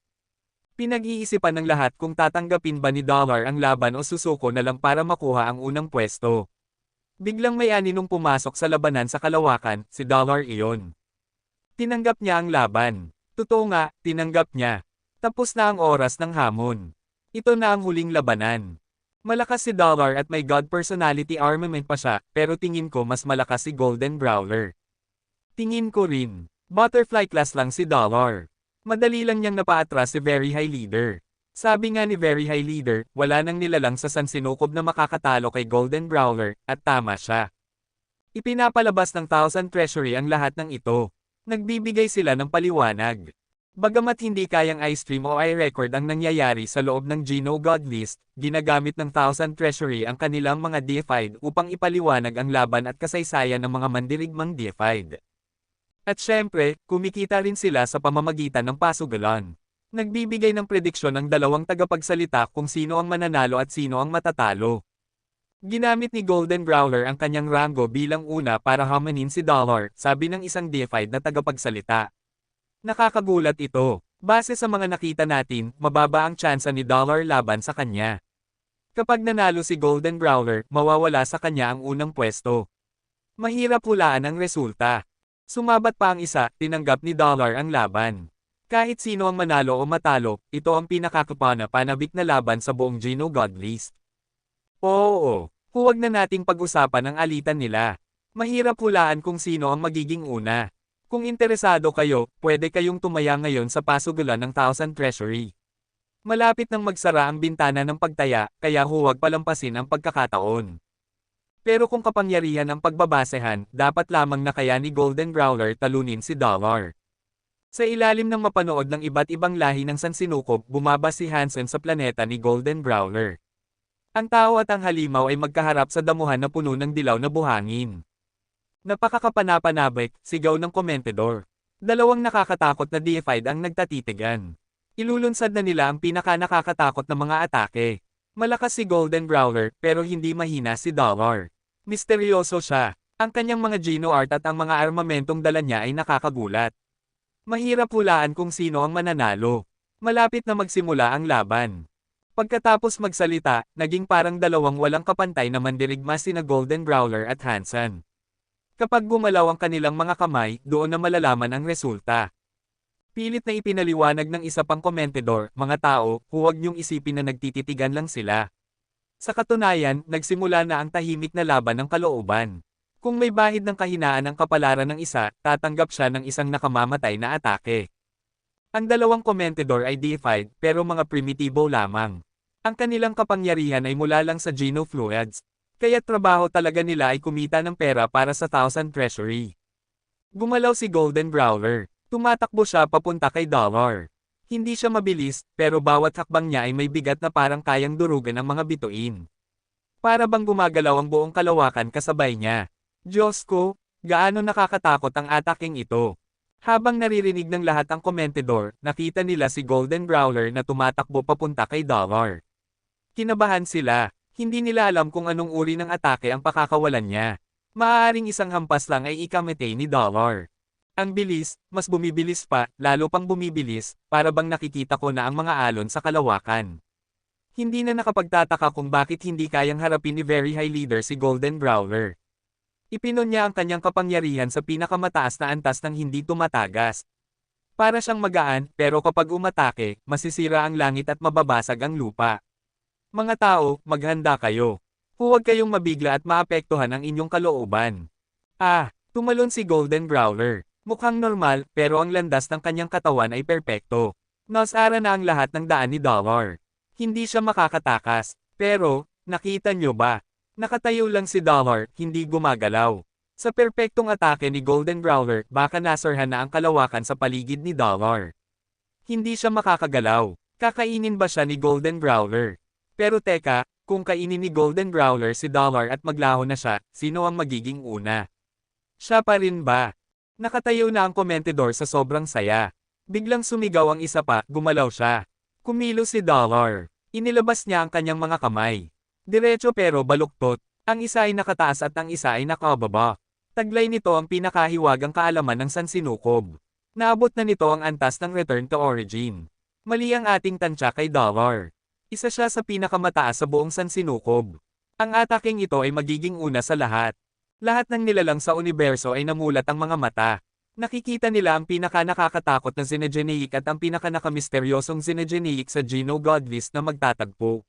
Pinag-iisipan ng lahat kung tatanggapin ba ni Dollar ang laban o susuko na lang para makuha ang unang pwesto. Biglang may aninong pumasok sa labanan sa kalawakan, si Dollar iyon. Tinanggap niya ang laban. Totoo nga, tinanggap niya. Tapos na ang oras ng hamon. Ito na ang huling labanan. Malakas si Dollar at may God personality armament pa siya, pero tingin ko mas malakas si Golden Growler. Tingin ko rin. Butterfly class lang si Dollar. Madali lang niyang napaatras si Very High Leader. Sabi nga ni Very High Leader, wala nang nilalang sa sansinukob na makakatalo kay Golden Growler, at tama siya. Ipinapalabas ng Thousand Treasury ang lahat ng ito. Nagbibigay sila ng paliwanag. Bagamat hindi kayang i-stream o i-record ang nangyayari sa loob ng Geno God List, ginagamit ng Thousand Treasury ang kanilang mga deified upang ipaliwanag ang laban at kasaysayan ng mga mandirigmang deified. At syempre, kumikita rin sila sa pamamagitan ng pasugalan. Nagbibigay ng prediksyon ang dalawang tagapagsalita kung sino ang mananalo at sino ang matatalo. Ginamit ni Golden Growler ang kanyang rango bilang una para hamanin si Dollar, sabi ng isang deified na tagapagsalita. Nakakagulat ito. Base sa mga nakita natin, mababa ang tsansa ni Dollar laban sa kanya. Kapag nanalo si Golden Growler, mawawala sa kanya ang unang pwesto. Mahirap hulaan ang resulta. Sumabat pa ang isa, tinanggap ni Dollar ang laban. Kahit sino ang manalo o matalo, ito ang pinakakapanabik na laban sa buong Geno God List. Oo, huwag na nating pag-usapan ang alitan nila. Mahirap hulaan kung sino ang magiging una. Kung interesado kayo, pwede kayong tumaya ngayon sa pasugalan ng Thousand Treasury. Malapit nang magsara ang bintana ng pagtaya, kaya huwag palampasin ang pagkakataon. Pero kung kapangyarihan ang pagbabasehan, dapat lamang na kaya ni Golden Growler talunin si Dollar. Sa ilalim ng mapanood ng iba't ibang lahi ng sansinukob, bumaba si Hansen sa planeta ni Golden Growler. Ang tao at ang halimaw ay magkaharap sa damuhan na puno ng dilaw na buhangin. Napakakapanapanabik, sigaw ng komentador. Dalawang nakakatakot na deified ang nagtatitigan. Ilulunsad na nila ang pinaka-nakakatakot na mga atake. Malakas si Golden Growler, pero hindi mahina si Dollar. Misteryoso siya. Ang kanyang mga Geno art at ang mga armamentong dala niya ay nakakagulat. Mahirap hulaan kung sino ang mananalo. Malapit na magsimula ang laban. Pagkatapos magsalita, naging parang dalawang walang kapantay na mandirigma sina Golden Growler at Hansen. Kapag gumalaw ang kanilang mga kamay, doon na malalaman ang resulta. Pilit na ipinaliwanag ng isa pang komentador, mga tao, huwag niyong isipin na nagtititigan lang sila. Sa katunayan, nagsimula na ang tahimik na laban ng kalooban. Kung may bahid ng kahinaan ang kapalaran ng isa, tatanggap siya ng isang nakamamatay na atake. Ang dalawang komentador ay deified, pero mga primitibo lamang. Ang kanilang kapangyarihan ay mula lang sa Geno Fluids. Kaya trabaho talaga nila ay kumita ng pera para sa Thousand Treasury. Gumalaw si Golden Growler. Tumatakbo siya papunta kay Dollar. Hindi siya mabilis, pero bawat hakbang niya ay may bigat na parang kayang durugan ang mga bituin. Para bang gumagalaw ang buong kalawakan kasabay niya. Diyos ko, gaano nakakatakot ang ataking ito. Habang naririnig ng lahat ang komentador, nakita nila si Golden Growler na tumatakbo papunta kay Dollar. Kinabahan sila. Hindi nila alam kung anong uri ng atake ang pakakawalan niya. Maaaring isang hampas lang ay ikamatay ni Dollar. Ang bilis, mas bumibilis pa, lalo pang bumibilis, para bang nakikita ko na ang mga alon sa kalawakan. Hindi na nakapagtataka kung bakit hindi kayang harapin ni Very High Leader si Golden Growler. Ipinon niya ang kanyang kapangyarihan sa pinakamataas na antas ng hindi tumatagas. Para siyang magaan, pero kapag umatake, masisira ang langit at mababasag ang lupa. Mga tao, maghanda kayo. Huwag kayong mabigla at maapektuhan ang inyong kalooban. Tumalon si Golden Growler. Mukhang normal, pero ang landas ng kanyang katawan ay perpekto. Nasara na ang lahat ng daan ni Dollar. Hindi siya makakatakas. Pero, nakita nyo ba? Nakatayo lang si Dollar, hindi gumagalaw. Sa perpektong atake ni Golden Growler, baka nasurhan na ang kalawakan sa paligid ni Dollar. Hindi siya makakagalaw. Kakainin ba siya ni Golden Growler? Pero teka, kung kainin ni Golden Growler si Dollar at maglaho na siya, sino ang magiging una? Siya pa rin ba? Nakatayo na ang komentador sa sobrang saya. Biglang sumigaw ang isa pa, gumalaw siya. Kumilos si Dollar. Inilabas niya ang kanyang mga kamay. Diretso pero baluktot. Ang isa ay nakataas at ang isa ay nakababa. Taglay nito ang pinakahiwagang kaalaman ng sansinukob. Naabot na nito ang antas ng Return to Origin. Mali ang ating tansya kay Dollar. Isa siya sa pinakamataas sa buong sansinukob. Ang ataking ito ay magiging una sa lahat. Lahat ng nilalang sa universo ay namulat ang mga mata. Nakikita nila ang pinaka-nakakatakot na Xenogeneic at ang pinaka-nakamisteryosong Xenogeneic sa Geno Godlist na magtatagpo.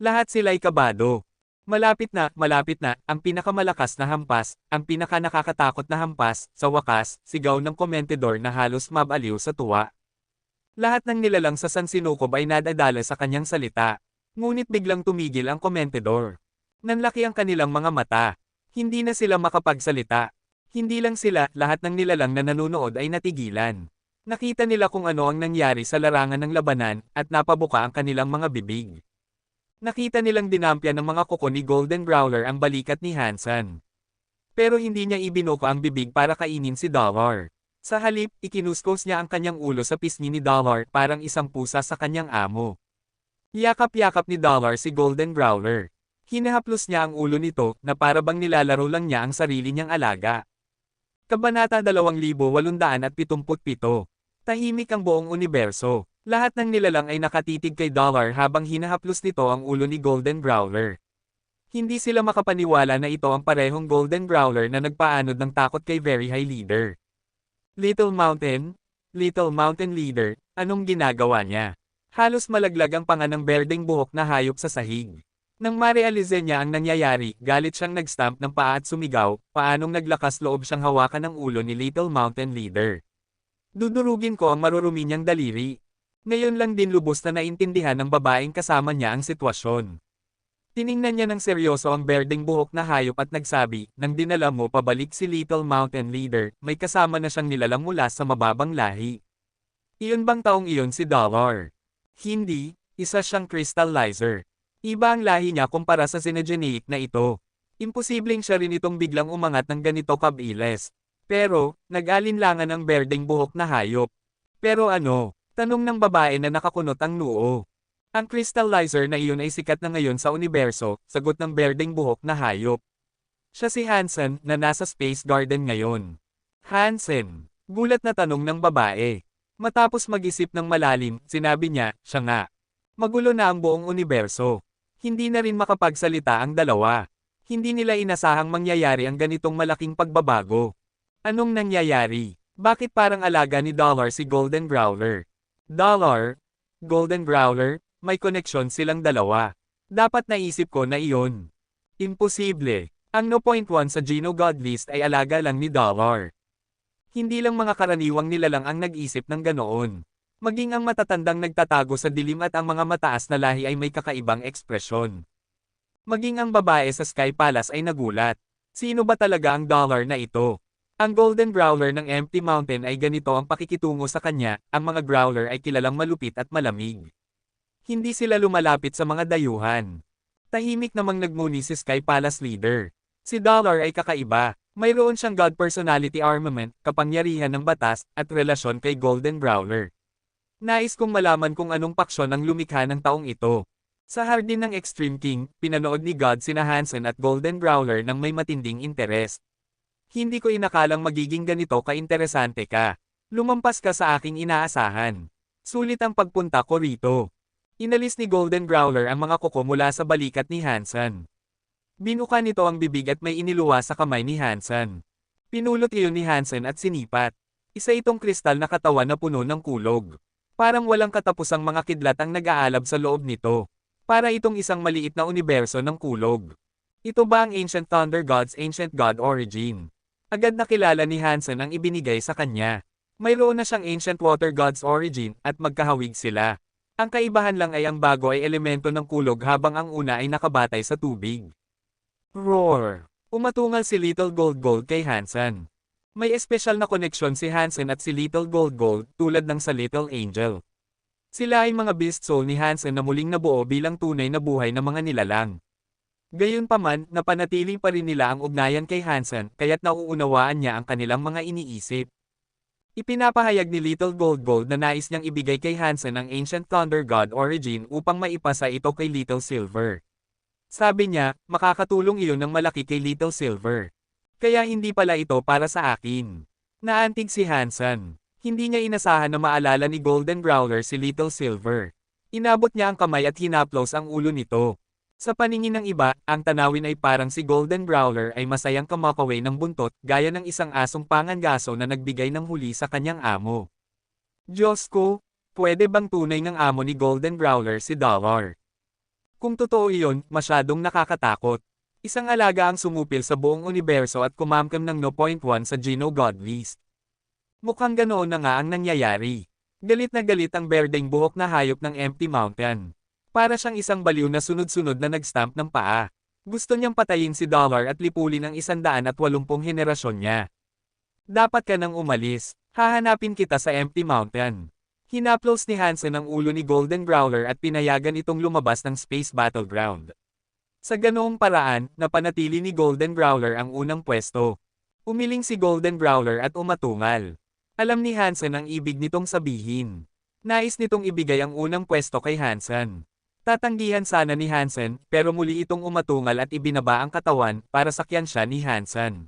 Lahat sila'y kabado. Malapit na, ang pinakamalakas na hampas, ang pinaka-nakakatakot na hampas, sa wakas, sigaw ng komentador na halos mabaliw sa tuwa. Lahat ng nilalang sa sansinukob ay nadadala sa kanyang salita. Ngunit biglang tumigil ang komentador. Nanlaki ang kanilang mga mata. Hindi na sila makapagsalita. Hindi lang sila, lahat ng nilalang na nanonood ay natigilan. Nakita nila kung ano ang nangyari sa larangan ng labanan, at napabuka ang kanilang mga bibig. Nakita nilang dinampya ng mga kuko ni Golden Growler ang balikat ni Hansen. Pero hindi niya ibinuka ang bibig para kainin si Dollar. Sa halip, ikinuskos niya ang kanyang ulo sa pisngi ni Dollar parang isang pusa sa kanyang amo. Yakap-yakap ni Dollar si Golden Growler. Hinahaplos niya ang ulo nito na para bang nilalaro lang niya ang sarili niyang alaga. Kabanata 2877. Tahimik ang buong universo. Lahat ng nilalang ay nakatitig kay Dollar habang hinahaplos nito ang ulo ni Golden Growler. Hindi sila makapaniwala na ito ang parehong Golden Growler na nagpaanod ng takot kay Very High Leader. Little Mountain Leader, anong ginagawa niya? Halos malaglag ang panga ng berdeng buhok na hayop sa sahig. Nang marealize niya ang nangyayari, galit siyang nag-stamp ng paa at sumigaw, paanong naglakas loob siyang hawakan ng ulo ni Little Mountain Leader. Dudurugin ko ang marurumi niyang daliri. Ngayon lang din lubos na naintindihan ng babaeng kasama niya ang sitwasyon. Tiningnan niya ng seryoso ang berdeng buhok na hayop at nagsabi, nang dinala mo pabalik si Little Mountain Leader, may kasama na siyang nilalang mula sa mababang lahi. Iyon bang taong iyon si Dollar? Hindi, isa siyang crystallizer. Iba ang lahi niya kumpara sa Xenogeneic na ito. Imposibleng siya rin itong biglang umangat ng ganito kabilis. Pero, nag-alinlangan ang berdeng buhok na hayop. Pero ano? Tanong ng babae na nakakunot ang noo. Ang crystallizer na iyon ay sikat na ngayon sa universo, sagot ng berdeng buhok na hayop. Siya si Hansen na nasa Space Garden ngayon. Hansen. Gulat na tanong ng babae. Matapos mag-isip ng malalim, sinabi niya, siya nga. Magulo na ang buong universo. Hindi na rin makapagsalita ang dalawa. Hindi nila inasahang mangyayari ang ganitong malaking pagbabago. Anong nangyayari? Bakit parang alaga ni Dollar si Golden Growler? Dollar? Golden Growler? May koneksyon silang dalawa. Dapat naisip ko na iyon. Imposible. Ang No. 1 sa Geno Godlist ay alaga lang ni Dollar. Hindi lang mga karaniwang nilalang ang nag-isip ng ganoon. Maging ang matatandang nagtatago sa dilim at ang mga mataas na lahi ay may kakaibang ekspresyon. Maging ang babae sa Sky Palace ay nagulat. Sino ba talaga ang Dollar na ito? Ang Golden Growler ng Empty Mountain ay ganito ang pakikitungo sa kanya, ang mga Growler ay kilalang malupit at malamig. Hindi sila lumalapit sa mga dayuhan. Tahimik namang nagmuni si Sky Palace Leader. Si Dollar ay kakaiba. Mayroon siyang God Personality Armament, kapangyarihan ng batas, at relasyon kay Golden Growler. Nais kong malaman kung anong paksyon ang lumikha ng taong ito. Sa hardin ng Extreme King, pinanood ni God sina Hansen at Golden Growler ng may matinding interes. Hindi ko inakalang magiging ganito ka-interesante ka. Lumampas ka sa aking inaasahan. Sulit ang pagpunta ko rito. Inalis ni Golden Growler ang mga kuko mula sa balikat ni Hansen. Binuka nito ang bibig at may iniluwa sa kamay ni Hansen. Pinulot iyon ni Hansen at sinipat. Isa itong kristal na katawan na puno ng kulog. Parang walang katapusang mga kidlat ang nag-aalab sa loob nito. Para itong isang maliit na universo ng kulog. Ito ba ang Ancient Thunder God's Ancient God Origin? Agad nakilala ni Hansen ang ibinigay sa kanya. Mayroon na siyang Ancient Water God's origin at magkahawig sila. Ang kaibahan lang ay ang bago ay elemento ng kulog habang ang una ay nakabatay sa tubig. Roar! Umatungal si Little Gold Gold kay Hansen. May espesyal na koneksyon si Hansen at si Little Gold Gold tulad ng sa Little Angel. Sila ay mga beast soul ni Hansen na muling nabuo bilang tunay na buhay na mga nilalang. Gayunpaman, napanatili pa rin nila ang ugnayan kay Hansen kaya't nauunawaan niya ang kanilang mga iniisip. Ipinapahayag ni Little Gold Gold na nais niyang ibigay kay Hansen ang Ancient Thunder God origin upang maipasa ito kay Little Silver. Sabi niya, makakatulong iyon ng malaki kay Little Silver. Kaya hindi pala ito para sa akin. Naantig si Hansen. Hindi niya inasahan na maalala ni Golden Growler si Little Silver. Inabot niya ang kamay at hinaplos ang ulo nito. Sa paningin ng iba, ang tanawin ay parang si Golden Growler ay masayang kamakaway ng buntot gaya ng isang asong pangangaso na nagbigay ng huli sa kanyang amo. Diyos ko, pwede bang tunay ng amo ni Golden Growler si Dollar? Kung totoo iyon, masyadong nakakatakot. Isang alaga ang sumupil sa buong universo at kumamkam ng No. 1 sa Geno God List. Mukhang ganoon na nga ang nangyayari. Galit na galit ang berdeng buhok na hayop ng Empty Mountain. Para siyang isang baliw na sunod-sunod na nag-stamp ng paa. Gusto niyang patayin si Dollar at lipulin ang 180 henerasyon niya. Dapat ka nang umalis. Hahanapin kita sa Empty Mountain. Hinaplos ni Hansen ang ulo ni Golden Growler at pinayagan itong lumabas ng Space Battleground. Sa ganoong paraan, napanatili ni Golden Growler ang unang pwesto. Umiling si Golden Growler at umatungal. Alam ni Hansen ang ibig nitong sabihin. Nais nitong ibigay ang unang pwesto kay Hansen. Tatanggihan sana ni Hansen, pero muli itong umatungal at ibinaba ang katawan para sakyan siya ni Hansen.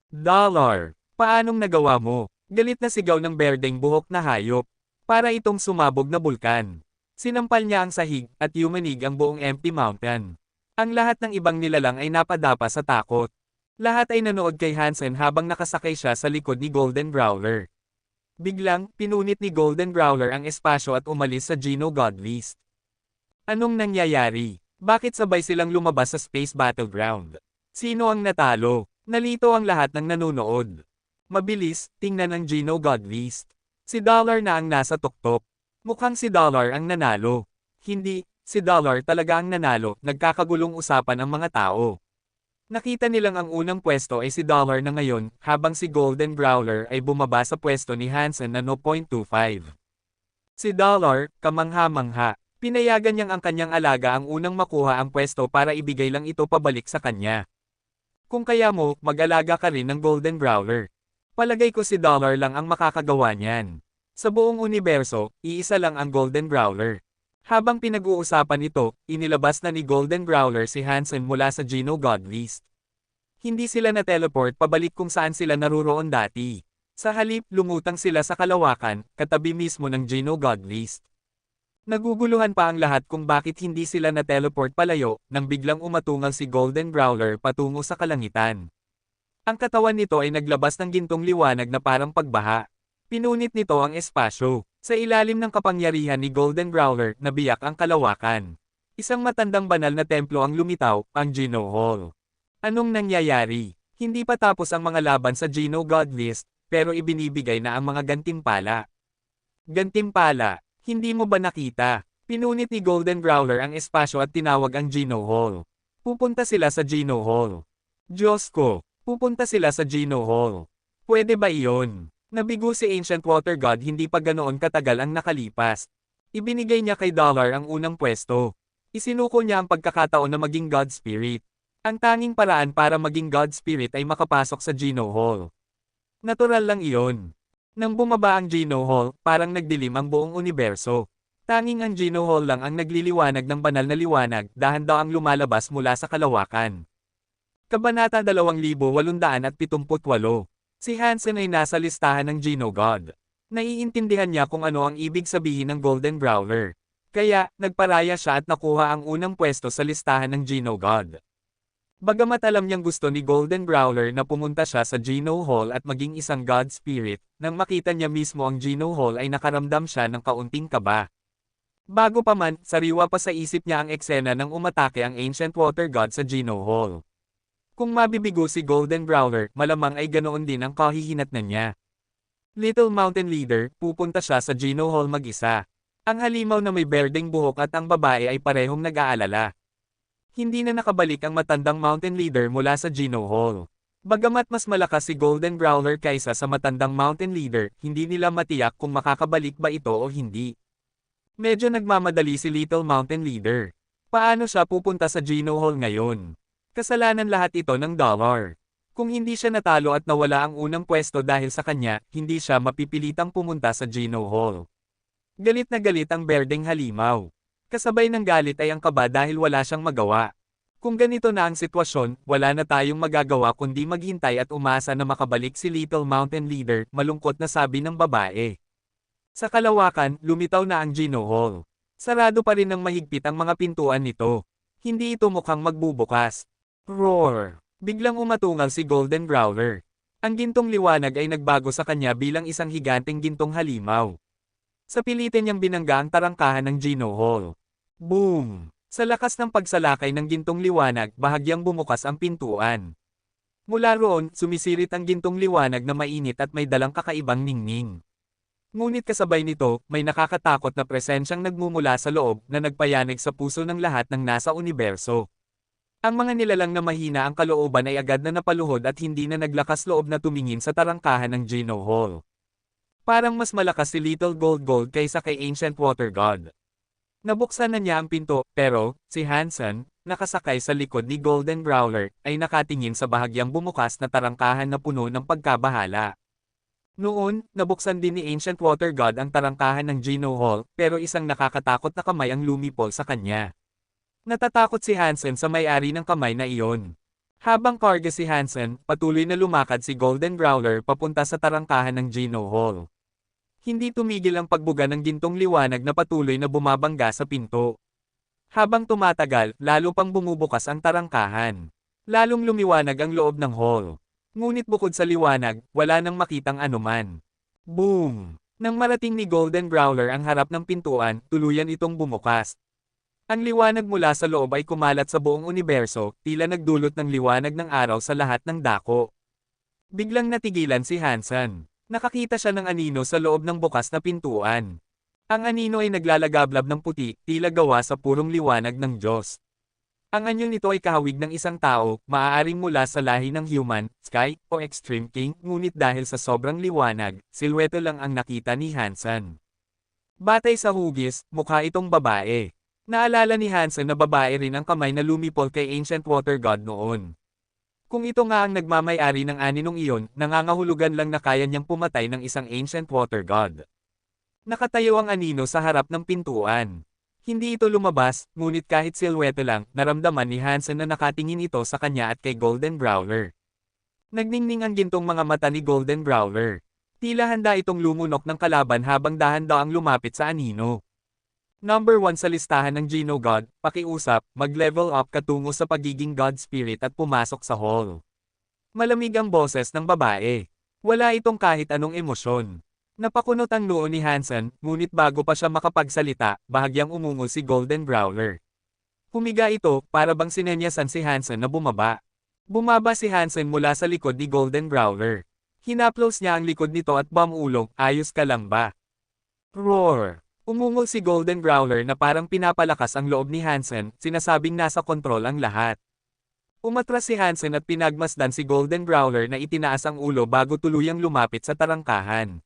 Dollar! Paanong nagawa mo? Galit na sigaw ng berdeng buhok na hayop. Para itong sumabog na bulkan. Sinampal niya ang sahig at yumanig ang buong Empty Mountain. Ang lahat ng ibang nilalang ay napadapa sa takot. Lahat ay nanood kay Hansen habang nakasakay siya sa likod ni Golden Growler. Biglang, pinunit ni Golden Growler ang espasyo at umalis sa Geno God List. Anong nangyayari? Bakit sabay silang lumabas sa Space Battleground? Sino ang natalo? Nalito ang lahat ng nanonood. Mabilis, tingnan ang Geno God List. Si Dollar na ang nasa tuktok. Mukhang si Dollar ang nanalo. Hindi, si Dollar talaga ang nanalo, nagkakagulong usapan ang mga tao. Nakita nilang ang unang pwesto ay si Dollar na ngayon, habang si Golden Growler ay bumaba sa pwesto ni Hansen na No. 25. Si Dollar, kamangha-mangha. Pinayagan niyang ang kanyang alaga ang unang makuha ang pwesto para ibigay lang ito pabalik sa kanya. Kung kaya mo, mag-alaga ka rin ng Golden Growler. Palagay ko si Dollar lang ang makakagawa niyan. Sa buong universo, iisa lang ang Golden Growler. Habang pinag-uusapan ito, inilabas na ni Golden Growler si Hansen mula sa Geno God List. Hindi sila na-teleport pabalik kung saan sila naruroon dati. Sa halip, lumutang sila sa kalawakan, katabi mismo ng Geno God List. Naguguluhan pa ang lahat kung bakit hindi sila na-teleport palayo, nang biglang umatungal si Golden Growler patungo sa kalangitan. Ang katawan nito ay naglabas ng gintong liwanag na parang pagbaha. Pinunit nito ang espasyo. Sa ilalim ng kapangyarihan ni Golden Growler, nabiyak ang kalawakan. Isang matandang banal na templo ang lumitaw, ang Geno Hall. Anong nangyayari? Hindi pa tapos ang mga laban sa Geno God List, pero ibinibigay na ang mga gantimpala. Gantimpala, hindi mo ba nakita? Pinunit ni Golden Growler ang espasyo at tinawag ang Geno Hall. Pupunta sila sa Geno Hall. Diyos ko, pupunta sila sa Geno Hall. Pwede ba iyon? Nabigo si Ancient Water God hindi pa ganoon katagal ang nakalipas. Ibinigay niya kay Dollar ang unang pwesto. Isinuko niya ang pagkakataon na maging God Spirit. Ang tanging paraan para maging God Spirit ay makapasok sa Geno Hall. Natural lang iyon. Nang bumaba ang Geno Hall, parang nagdilim ang buong universo. Tanging ang Geno Hall lang ang nagliliwanag ng banal na liwanag, dahan-daang lumalabas mula sa kalawakan. Kabanata 2878. Si Hansen ay nasa listahan ng Geno God. Naiintindihan niya kung ano ang ibig sabihin ng Golden Growler. Kaya, nagparaya siya at nakuha ang unang pwesto sa listahan ng Geno God. Bagamat alam niyang gusto ni Golden Growler na pumunta siya sa Geno Hall at maging isang God Spirit, nang makita niya mismo ang Geno Hall ay nakaramdam siya ng kaunting kaba. Bago pa man, sariwa pa sa isip niya ang eksena nang umatake ang Ancient Water God sa Geno Hall. Kung mabibigo si Golden Growler, malamang ay ganoon din ang kahihinatnan niya. Little Mountain Leader, pupunta siya sa Gino Hall mag-isa. Ang halimaw na may berdeng buhok at ang babae ay parehong nag-aalala. Hindi na nakabalik ang matandang Mountain Leader mula sa Gino Hall. Bagamat mas malakas si Golden Growler kaysa sa matandang Mountain Leader, hindi nila matiyak kung makakabalik ba ito o hindi. Medyo nagmamadali si Little Mountain Leader. Paano siya pupunta sa Gino Hall ngayon? Kasalanan lahat ito ng dollar. Kung hindi siya natalo at nawala ang unang pwesto dahil sa kanya, hindi siya mapipilitang pumunta sa Gino Hall. Galit na galit ang berdeng halimaw. Kasabay ng galit ay ang kaba dahil wala siyang magawa. Kung ganito na ang sitwasyon, wala na tayong magagawa kundi maghintay at umasa na makabalik si Little Mountain Leader, malungkot na sabi ng babae. Sa kalawakan, lumitaw na ang Gino Hall. Sarado pa rin ng mahigpit ang mga pintuan nito. Hindi ito mukhang magbubukas. Roar! Biglang umatungal si Golden Growler. Ang gintong liwanag ay nagbago sa kanya bilang isang higanteng gintong halimaw. Sa pilitin niyang binangga ang tarangkahan ng Gino Hall. Boom! Sa lakas ng pagsalakay ng gintong liwanag, bahagyang bumukas ang pintuan. Mula roon, sumisirit ang gintong liwanag na mainit at may dalang kakaibang ningning. Ngunit kasabay nito, may nakakatakot na presensyang nagmumula sa loob na nagpayanig sa puso ng lahat ng nasa universo. Ang mga nilalang na mahina ang kalooban ay agad na napaluhod at hindi na naglakas loob na tumingin sa tarangkahan ng Gino Hall. Parang mas malakas si Little Gold kaysa kay Ancient Water God. Nabuksan na niya ang pinto, pero, si Hansen, nakasakay sa likod ni Golden Growler, ay nakatingin sa bahagyang bumukas na tarangkahan na puno ng pagkabahala. Noon, nabuksan din ni Ancient Water God ang tarangkahan ng Gino Hall, pero isang nakakatakot na kamay ang lumipol sa kanya. Natatakot si Hansen sa may-ari ng kamay na iyon. Habang karga si Hansen, patuloy na lumakad si Golden Growler papunta sa tarangkahan ng Gino Hall. Hindi tumigil ang pagbuga ng gintong liwanag na patuloy na bumabangga sa pinto. Habang tumatagal, lalo pang bumubukas ang tarangkahan. Lalong lumiwanag ang loob ng hall. Ngunit bukod sa liwanag, wala nang makitang anuman. Boom! Nang marating ni Golden Growler ang harap ng pintuan, tuluyan itong bumukas. Ang liwanag mula sa loob ay kumalat sa buong universo, tila nagdulot ng liwanag ng araw sa lahat ng dako. Biglang natigilan si Hansen. Nakakita siya ng anino sa loob ng bukas na pintuan. Ang anino ay naglalagablab ng puti, tila gawa sa purong liwanag ng Diyos. Ang anyo nito ay kahawig ng isang tao, maaaring mula sa lahi ng human, sky, o extreme king, ngunit dahil sa sobrang liwanag, silhouette lang ang nakita ni Hansen. Batay sa hugis, mukha itong babae. Naalala ni Hansen na babae rin ang kamay na lumipol kay Ancient Water God noon. Kung ito nga ang nagmamay-ari ng aninong iyon, nangangahulugan lang na kaya niyang pumatay ng isang Ancient Water God. Nakatayo ang anino sa harap ng pintuan. Hindi ito lumabas, ngunit kahit silhouette lang, naramdaman ni Hansen na nakatingin ito sa kanya at kay Golden Growler. Nagningning ang gintong mga mata ni Golden Growler. Tila handa itong lumunok ng kalaban habang dahan-daang lumapit sa anino. Number 1 sa listahan ng Gino God, pakiusap, mag-level up katungo sa pagiging God Spirit at pumasok sa hall. Malamig ang boses ng babae. Wala itong kahit anong emosyon. Napakunot ang noo ni Hansen, ngunit bago pa siya makapagsalita, bahagyang umungol si Golden Growler. Humiga ito, para bang sinenyasan si Hansen na bumaba. Bumaba si Hansen mula sa likod ni Golden Growler. Hinaplos niya ang likod nito at bumulong, ayos ka lang ba? Roar! Umungol si Golden Growler na parang pinapalakas ang loob ni Hansen, sinasabing nasa kontrol ang lahat. Umatras si Hansen at pinagmasdan si Golden Growler na itinaas ang ulo bago tuluyang lumapit sa tarangkahan.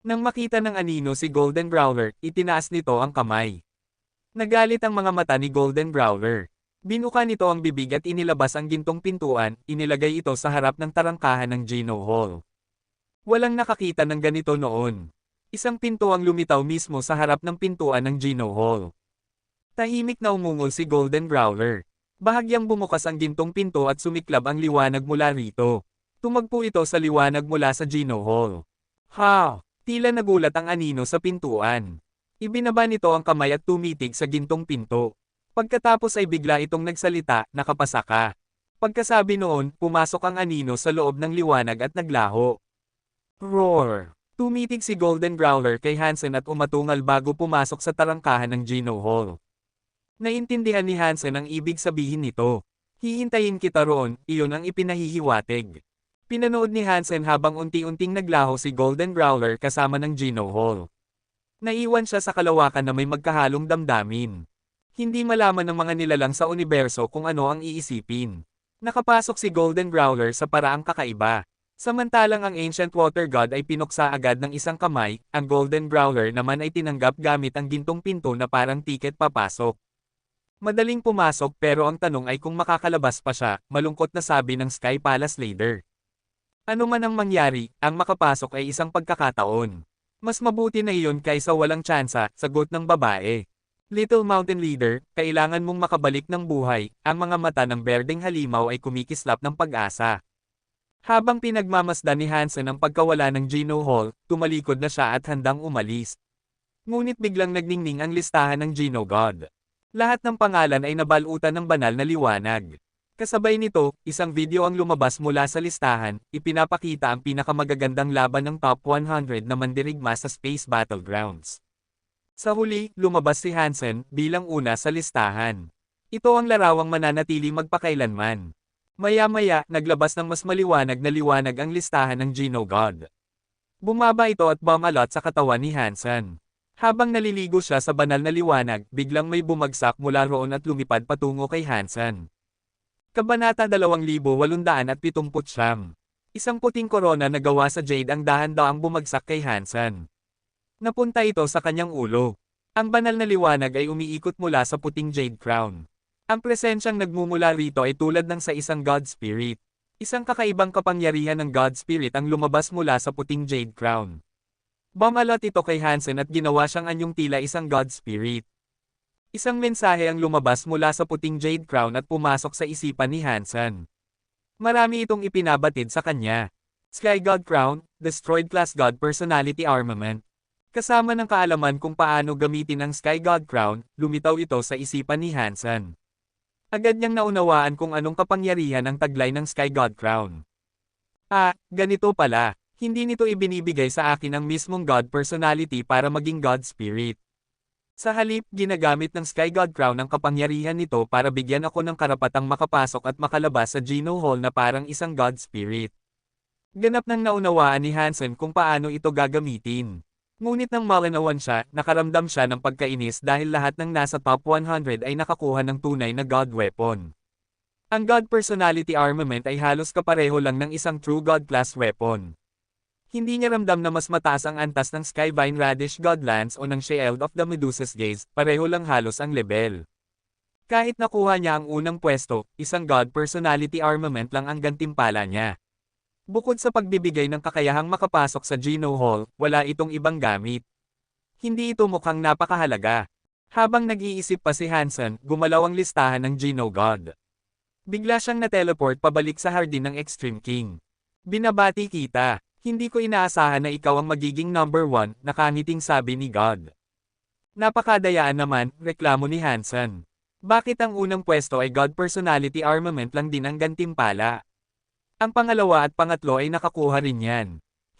Nang makita ng anino si Golden Growler, itinaas nito ang kamay. Nagalit ang mga mata ni Golden Growler. Binuka nito ang bibig at inilabas ang gintong pintuan, inilagay ito sa harap ng tarangkahan ng Gino Hall. Walang nakakita ng ganito noon. Isang pinto ang lumitaw mismo sa harap ng pintuan ng Gino Hall. Tahimik na umungol si Golden Growler. Bahagyang bumukas ang gintong pinto at sumiklab ang liwanag mula rito. Tumagpo ito sa liwanag mula sa Gino Hall. Ha! Tila nagulat ang anino sa pintuan. Ibinaba nito ang kamay at tumitig sa gintong pinto. Pagkatapos ay bigla itong nagsalita, nakapasa ka. Pagkasabi noon, pumasok ang anino sa loob ng liwanag at naglaho. Roar! Tumitig si Golden Growler kay Hansen at umatungal bago pumasok sa tarangkahan ng Gino Hall. Naintindihan ni Hansen ang ibig sabihin nito. Hihintayin kita roon, iyon ang ipinahihiwatig. Pinanood ni Hansen habang unti-unting naglaho si Golden Growler kasama ng Geno Hall. Naiwan siya sa kalawakan na may magkahalong damdamin. Hindi malaman ng mga nilalang sa universo kung ano ang iisipin. Nakapasok si Golden Growler sa paraang kakaiba. Samantalang ang Ancient Water God ay pinuksa agad ng isang kamay, ang Golden Growler naman ay tinanggap gamit ang gintong pinto na parang tiket papasok. Madaling pumasok pero ang tanong ay kung makakalabas pa siya, malungkot na sabi ng Sky Palace Leader. Ano man ang mangyari, ang makapasok ay isang pagkakataon. Mas mabuti na iyon kaysa walang tsansa, sagot ng babae. Little Mountain Leader, kailangan mong makabalik ng buhay, ang mga mata ng berdeng halimaw ay kumikislap ng pag-asa. Habang pinagmamasdan ni Hansen ang pagkawala ng Geno Hall, tumalikod na siya at handang umalis. Ngunit biglang nagningning ang listahan ng Geno God. Lahat ng pangalan ay nabalutan ng banal na liwanag. Kasabay nito, isang video ang lumabas mula sa listahan, ipinapakita ang pinakamagagandang laban ng top 100 na mandirigma sa Space Battlegrounds. Sa huli, lumabas si Hansen bilang una sa listahan. Ito ang larawang mananatiling magpakailanman. Maya-maya, naglabas ng mas maliwanag na liwanag ang listahan ng Geno God. Bumaba ito at bumalot sa katawan ni Hansen. Habang naliligo siya sa banal na liwanag, biglang may bumagsak mula roon at lumipad patungo kay Hansen. Kabanata 2879. Isang puting korona na gawa sa jade ang dahan-daang bumagsak kay Hansen. Napunta ito sa kanyang ulo. Ang banal na liwanag ay umiikot mula sa puting jade crown. Ang presensyang nagmumula rito ay tulad ng sa isang God Spirit. Isang kakaibang kapangyarihan ng God Spirit ang lumabas mula sa puting jade crown. Bumalot ito kay Hansen at ginawa siyang anyong tila isang God Spirit. Isang mensahe ang lumabas mula sa puting jade crown at pumasok sa isipan ni Hansen. Marami itong ipinabatid sa kanya. Sky God Crown, Destroyed Class God Personality Armament. Kasama ng kaalaman kung paano gamitin ang Sky God Crown, lumitaw ito sa isipan ni Hansen. Agad niyang naunawaan kung anong kapangyarihan ang taglay ng Sky God Crown. Ganito pala. Hindi nito ibinibigay sa akin ang mismong God Personality para maging God Spirit. Sa halip, ginagamit ng Sky God Crown ang kapangyarihan nito para bigyan ako ng karapatang makapasok at makalabas sa Geno Hall na parang isang God Spirit. Ganap nang naunawaan ni Hansen kung paano ito gagamitin. Ngunit nang malinawan siya, nakaramdam siya ng pagkainis dahil lahat ng nasa top 100 ay nakakuha ng tunay na God Weapon. Ang God Personality Armament ay halos kapareho lang ng isang True God Class Weapon. Hindi niya ramdam na mas mataas ang antas ng Skyvine Radish God Lance o ng Shield of the Medusa's Gaze, pareho lang halos ang level. Kahit nakuha niya ang unang pwesto, isang God Personality Armament lang ang gantimpala niya. Bukod sa pagbibigay ng kakayahang makapasok sa Geno Hall, wala itong ibang gamit. Hindi ito mukhang napakahalaga. Habang nag-iisip pa si Hansen, gumalaw ang listahan ng Geno God. Bigla siyang na-teleport pabalik sa hardin ng Extreme King. Binabati kita. Hindi ko inaasahan na ikaw ang magiging number 1, nakangiting sabi ni God. Napakadayaan naman, reklamo ni Hansen. Bakit ang unang pwesto ay God Personality Armament lang din ang gantimpala? Ang pangalawa at pangatlo ay nakakuha rin yan.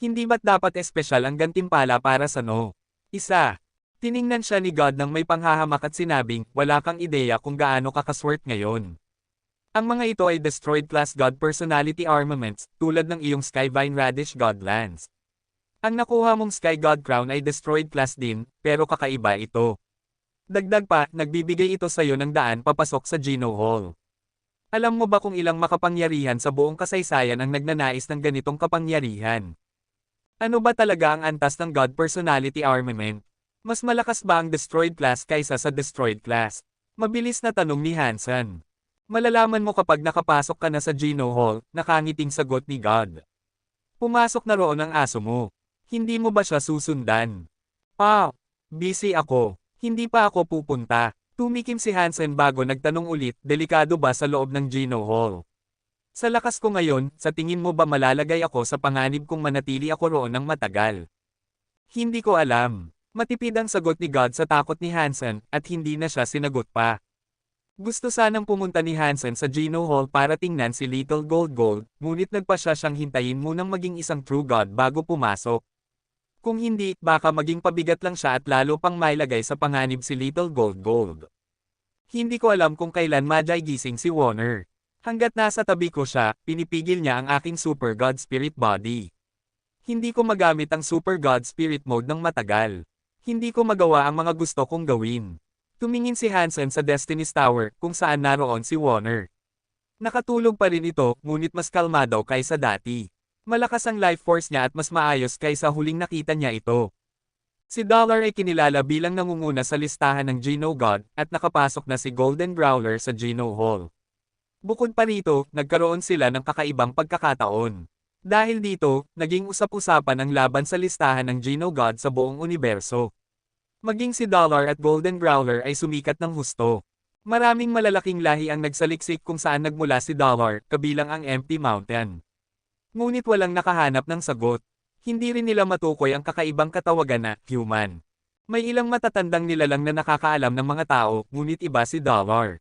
Hindi ba't dapat espesyal ang gantimpala para sa no? Isa. Tiningnan siya ni God nang may panghahamak at sinabing, wala kang ideya kung gaano kakaswert ngayon. Ang mga ito ay Destroyed Class God Personality Armaments, tulad ng iyong Skyvine Radish God Lance. Ang nakuha mong Sky God Crown ay Destroyed Class din, pero kakaiba ito. Dagdag pa, nagbibigay ito sa iyo ng daan papasok sa Geno Hall. Alam mo ba kung ilang makapangyarihan sa buong kasaysayan ang nagnanais ng ganitong kapangyarihan? Ano ba talaga ang antas ng God Personality Armament? Mas malakas ba ang Destroyed Class kaysa sa Destroyed Class? Mabilis na tanong ni Hansen. Malalaman mo kapag nakapasok ka na sa Geno Hall, nakangiting sagot ni God. Pumasok na roon ang aso mo. Hindi mo ba siya susundan? Busy ako. Hindi pa ako pupunta. Tumikim si Hansen bago nagtanong ulit, delikado ba sa loob ng Geno Hall? Sa lakas ko ngayon, sa tingin mo ba malalagay ako sa panganib kung manatili ako roon ng matagal? Hindi ko alam. Matipid ang sagot ni God sa takot ni Hansen, at hindi na siya sinagot pa. Gusto sanang pumunta ni Hansen sa Geno Hall para tingnan si Little Gold, ngunit nagpasya siyang hintayin munang maging isang true God bago pumasok. Kung hindi, baka maging pabigat lang siya at lalo pang mailagay sa panganib si Little Gold. Hindi ko alam kung kailan gising si Warner. Hanggat nasa tabi ko siya, pinipigil niya ang aking Super God Spirit Body. Hindi ko magamit ang Super God Spirit Mode ng matagal. Hindi ko magawa ang mga gusto kong gawin. Tumingin si Hansen sa Destiny's Tower kung saan naroon si Warner. Nakatulog pa rin ito, ngunit mas kalmado kaysa dati. Malakas ang life force niya at mas maayos kaysa huling nakita niya ito. Si Dollar ay kinilala bilang nangunguna sa listahan ng Geno God at nakapasok na si Golden Growler sa Geno Hall. Bukod pa rito, nagkaroon sila ng kakaibang pagkakataon. Dahil dito, naging usap-usapan ang laban sa listahan ng Geno God sa buong universo. Maging si Dollar at Golden Growler ay sumikat ng husto. Maraming malalaking lahi ang nagsaliksik kung saan nagmula si Dollar, kabilang ang Empty Mountain. Ngunit walang nakahanap ng sagot. Hindi rin nila matukoy ang kakaibang katawagan na human. May ilang matatandang nilalang na nakakaalam ng mga tao, ngunit iba si Dollar.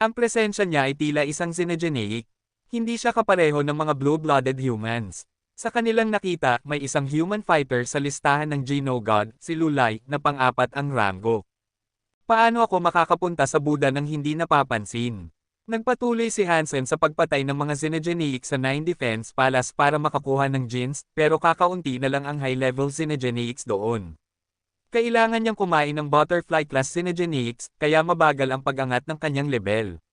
Ang presensya niya ay tila isang xenogeneic. Hindi siya kapareho ng mga blue-blooded humans. Sa kanilang nakita, may isang human fighter sa listahan ng Geno God, si Lulay, na pang-apat ang rango. Paano ako makakapunta sa Buddha nang hindi napapansin? Nagpatuloy si Hansen sa pagpatay ng mga xenogeneic sa Nine Defense Palace para makakuha ng genes, pero kakaunti na lang ang high-level xenogeneics doon. Kailangan niyang kumain ng butterfly-class xenogeneics, kaya mabagal ang pag-angat ng kanyang level.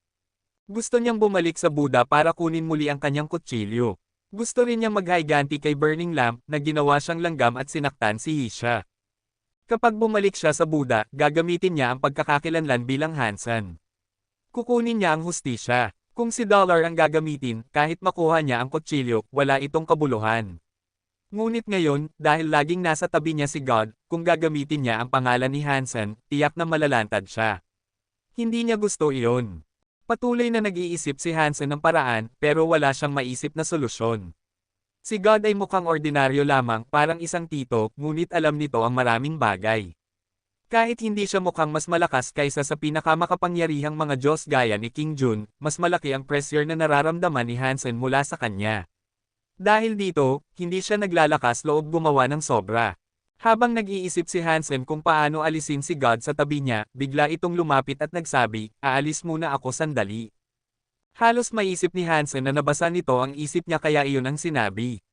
Gusto niyang bumalik sa Buddha para kunin muli ang kanyang kutsilyo. Gusto rin niyang maghiganti kay Burning Lamp na ginawa siyang langgam at sinaktan si Hisha. Kapag bumalik siya sa Buddha, gagamitin niya ang pagkakakilanlan bilang Hansen. Kukunin niya ang hustisya. Kung si Dollar ang gagamitin, kahit makuha niya ang kutsilyo, wala itong kabuluhan. Ngunit ngayon, dahil laging nasa tabi niya si God, kung gagamitin niya ang pangalan ni Hansen, tiyak na malalantad siya. Hindi niya gusto iyon. Patuloy na nag-iisip si Hansen ng paraan, pero wala siyang maisip na solusyon. Si God ay mukhang ordinaryo lamang, parang isang tito, ngunit alam nito ang maraming bagay. Kahit hindi siya mukhang mas malakas kaysa sa pinakamakapangyarihang mga Diyos gaya ni King Jun, mas malaki ang pressure na nararamdaman ni Hansen mula sa kanya. Dahil dito, hindi siya naglalakas loob gumawa ng sobra. Habang nag-iisip si Hansen kung paano alisin si God sa tabi niya, bigla itong lumapit at nagsabi, "Aalis muna ako sandali." Halos maisip ni Hansen na nabasa nito ang isip niya kaya iyon ang sinabi.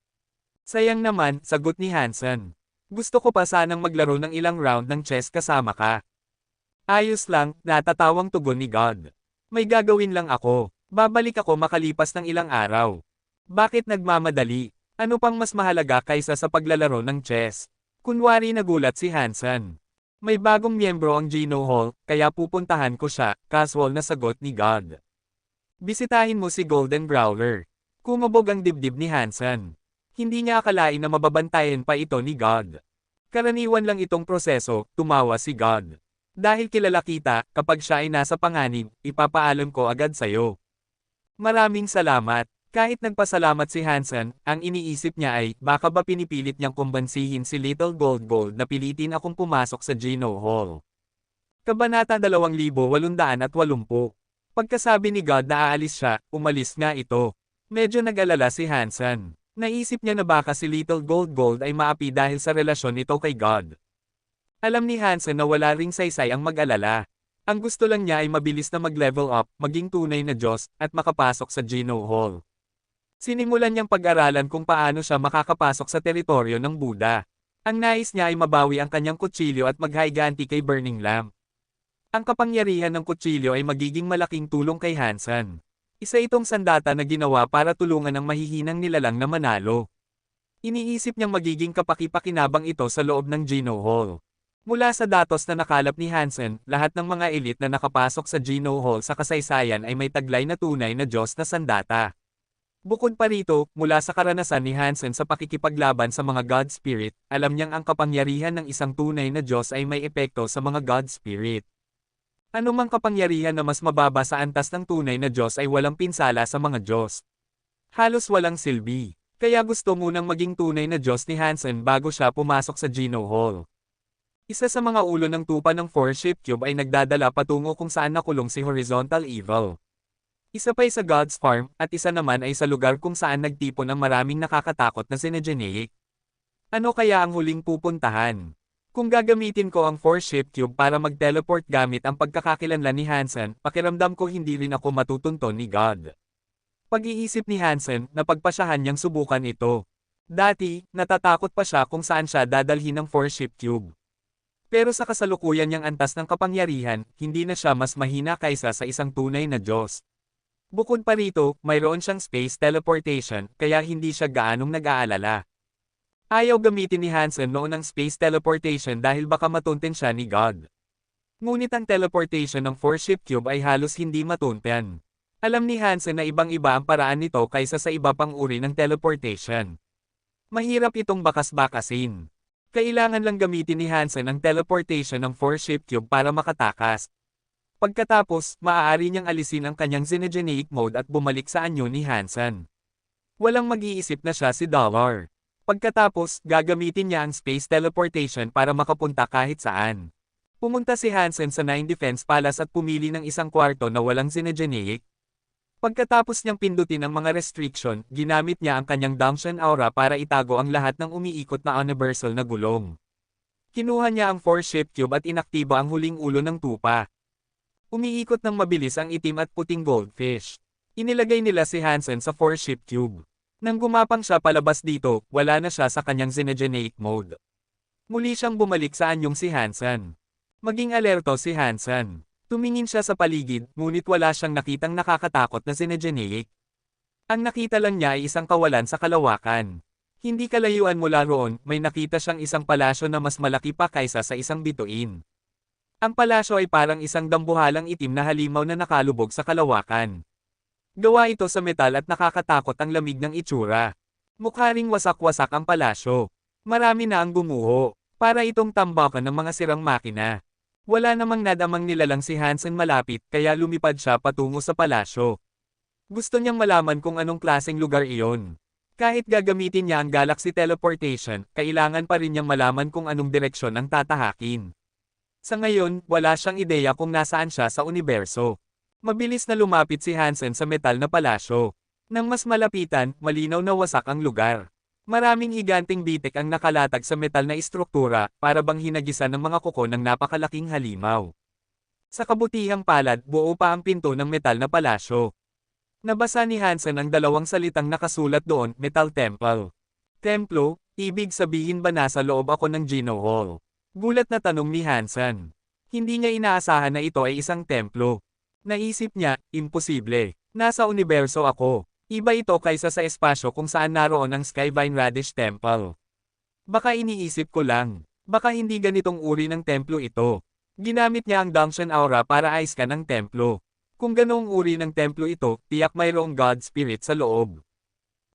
Sayang naman, sagot ni Hansen. Gusto ko pa sanang maglaro ng ilang round ng chess kasama ka. Ayos lang, natatawang tugon ni God. May gagawin lang ako. Babalik ako makalipas ng ilang araw. Bakit nagmamadali? Ano pang mas mahalaga kaysa sa paglalaro ng chess? Kunwari nagulat si Hansen. May bagong miyembro ang Geno Hall, kaya pupuntahan ko siya, casual na sagot ni God. Bisitahin mo si Golden Growler. Kumabog ang dibdib ni Hansen. Hindi niya akalain na mababantayan pa ito ni God. Karaniwan lang itong proseso, tumawa si God. Dahil kilala kita, kapag siya ay nasa panganib, ipapaalam ko agad sa'yo. Maraming salamat. Kahit nagpasalamat si Hansen, ang iniisip niya ay, baka ba pinipilit niyang kumbansihin si Little Gold Gold na pilitin akong pumasok sa Geno Hall. Kabanata 2880. Pagkasabi ni God na aalis siya, umalis nga ito. Medyo nag-alala si Hansen. Naisip niya na baka si Little Gold Gold ay maapi dahil sa relasyon nito kay God. Alam ni Hansen na wala ring saysay ang mag-alala. Ang gusto lang niya ay mabilis na mag-level up, maging tunay na Diyos, at makapasok sa Geno Hall. Sinimulan niyang pag-aralan kung paano siya makakapasok sa teritoryo ng Buddha. Ang nais niya ay mabawi ang kanyang kutsilyo at maghiganti kay Burning Lamp. Ang kapangyarihan ng kutsilyo ay magiging malaking tulong kay Hansen. Isa itong sandata na ginawa para tulungan ang mahihinang nilalang na manalo. Iniisip niyang magiging kapaki-pakinabang ito sa loob ng Geno Hall. Mula sa datos na nakalap ni Hansen, lahat ng mga elite na nakapasok sa Geno Hall sa kasaysayan ay may taglay na tunay na Diyos na sandata. Bukod pa rito, mula sa karanasan ni Hansen sa pakikipaglaban sa mga God Spirit, alam niyang ang kapangyarihan ng isang tunay na Diyos ay may epekto sa mga God Spirit. Anumang kapangyarihan na mas mababa sa antas ng tunay na Diyos ay walang pinsala sa mga Diyos. Halos walang silbi. Kaya gusto munang maging tunay na Diyos ni Hansen bago siya pumasok sa Geno Hall. Isa sa mga ulo ng tupa ng Four-Ship Cube ay nagdadala patungo kung saan nakulong si Horizontal Evil. Isa pa ay sa God's Farm, at isa naman ay sa lugar kung saan nagtipon ang maraming nakakatakot na xenogeneic. Ano kaya ang huling pupuntahan? Kung gagamitin ko ang Four-Ship Cube para mag-teleport gamit ang pagkakakilanlan ni Hansen, pakiramdam ko hindi rin ako matutunton ni God. Pag-iisip ni Hansen na pagpasyahan niyang subukan ito. Dati, natatakot pa siya kung saan siya dadalhin ng 4-ship cube. Pero sa kasalukuyan niyang antas ng kapangyarihan, hindi na siya mas mahina kaysa sa isang tunay na Diyos. Bukod pa rito, mayroon siyang space teleportation, kaya hindi siya gaanong nag-aalala. Ayaw gamitin ni Hansen noon ang space teleportation dahil baka matunten siya ni God. Ngunit ang teleportation ng 4-ship cube ay halos hindi matunten. Alam ni Hansen na ibang-iba ang paraan nito kaysa sa iba pang uri ng teleportation. Mahirap itong bakas-bakasin. Kailangan lang gamitin ni Hansen ang teleportation ng 4-ship cube para makatakas. Pagkatapos, maaari niyang alisin ang kanyang xenogeneic mode at bumalik sa anyo ni Hansen. Walang mag-iisip na siya si Dollar. Pagkatapos, gagamitin niya ang space teleportation para makapunta kahit saan. Pumunta si Hansen sa 9 Defense Palace at pumili ng isang kwarto na walang xenogeneic. Pagkatapos niyang pindutin ang mga restriction, ginamit niya ang kanyang Dangshan Aura para itago ang lahat ng umiikot na universal na gulong. Kinuha niya ang 4-ship cube at inaktibo ang huling ulo ng tupa. Umiikot ng mabilis ang itim at puting goldfish. Inilagay nila si Hansen sa 4-ship cube. Nang gumapang siya palabas dito, wala na siya sa kanyang xenogeneic mode. Muli siyang bumalik sa anyong si Hansen. Maging alerto si Hansen. Tumingin siya sa paligid, ngunit wala siyang nakitang nakakatakot na xenogeneic. Ang nakita lang niya ay isang kawalan sa kalawakan. Hindi kalayuan mula roon, may nakita siyang isang palasyo na mas malaki pa kaysa sa isang bituin. Ang palasyo ay parang isang dambuhalang itim na halimaw na nakalubog sa kalawakan. Gawa ito sa metal at nakakatakot ang lamig ng itsura. Mukha ring wasak-wasak ang palasyo. Marami na ang gumuho, para itong tambakan ng mga sirang makina. Wala namang nadamang nilalang si Hansen malapit kaya lumipad siya patungo sa palasyo. Gusto niyang malaman kung anong klaseng lugar iyon. Kahit gagamitin niya ang galaxy teleportation, kailangan pa rin niyang malaman kung anong direksyon ang tatahakin. Sa ngayon, wala siyang ideya kung nasaan siya sa universo. Mabilis na lumapit si Hansen sa metal na palasyo. Nang mas malapitan, malinaw na wasak ang lugar. Maraming higanting bitik ang nakalatag sa metal na istruktura, para bang hinagisan ng mga kuko ng napakalaking halimaw. Sa kabutihang palad, buo pa ang pinto ng metal na palasyo. Nabasa ni Hansen ang dalawang salitang nakasulat doon, Metal Temple. Templo, ibig sabihin ba nasa loob ako ng Geno Hall? Gulat na tanong ni Hansen. Hindi niya inaasahan na ito ay isang templo. Naisip niya, imposible. Nasa universo ako. Iba ito kaysa sa espasyo kung saan naroon ang Skyvine Radish Temple. Baka iniisip ko lang. Baka hindi ganitong uri ng templo ito. Ginamit niya ang Dangshan Aura para aiskan ang templo. Kung ganoong uri ng templo ito, tiyak mayroong God Spirit sa loob.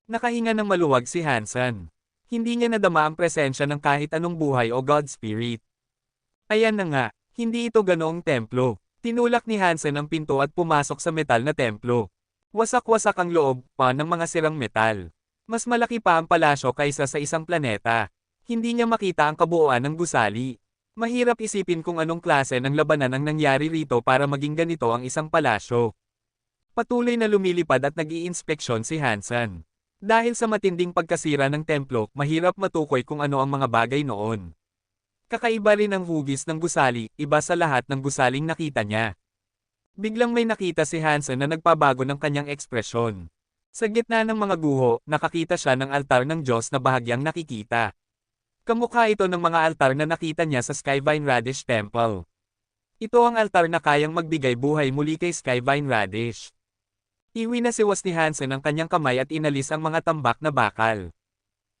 Nakahinga ng maluwag si Hansen. Hindi niya nadama ang presensya ng kahit anong buhay o God Spirit. Ayan na nga, hindi ito ganoong templo. Tinulak ni Hansen ang pinto at pumasok sa metal na templo. Wasak-wasak ang loob pa ng mga sirang metal. Mas malaki pa ang palasyo kaysa sa isang planeta. Hindi niya makita ang kabuuan ng gusali. Mahirap isipin kung anong klase ng labanan ang nangyari rito para maging ganito ang isang palasyo. Patuloy na lumilipad at nag-iinspeksyon si Hansen. Dahil sa matinding pagkasira ng templo, mahirap matukoy kung ano ang mga bagay noon. Kakaiba rin ang hugis ng gusali, iba sa lahat ng gusaling nakita niya. Biglang may nakita si Hansen na nagpabago ng kanyang ekspresyon. Sa gitna ng mga guho, nakakita siya ng altar ng Diyos na bahagyang nakikita. Kamukha ito ng mga altar na nakita niya sa Skyvine Radish Temple. Ito ang altar na kayang magbigay buhay muli kay Skyvine Radish. Iwinasiwas ni Hansen ang kanyang kamay at inalis ang mga tambak na bakal.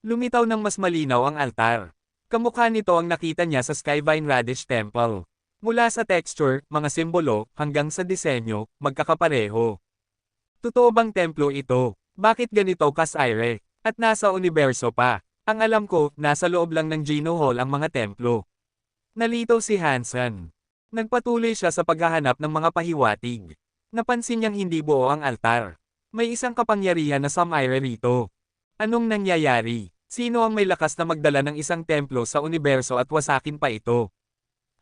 Lumitaw ng mas malinaw ang altar. Kamukha nito ang nakita niya sa Skyvine Radish Temple. Mula sa texture, mga simbolo, hanggang sa disenyo, magkakapareho. Totoo bang templo ito? Bakit ganito kasaire? At nasa universo pa? Ang alam ko, nasa loob lang ng Geno Hall ang mga templo. Nalito si Hansen. Nagpatuloy siya sa paghahanap ng mga pahiwatig. Napansin niyang hindi buo ang altar. May isang kapangyarihan na samaire rito. Anong nangyayari? Sino ang may lakas na magdala ng isang templo sa universo at wasakin pa ito?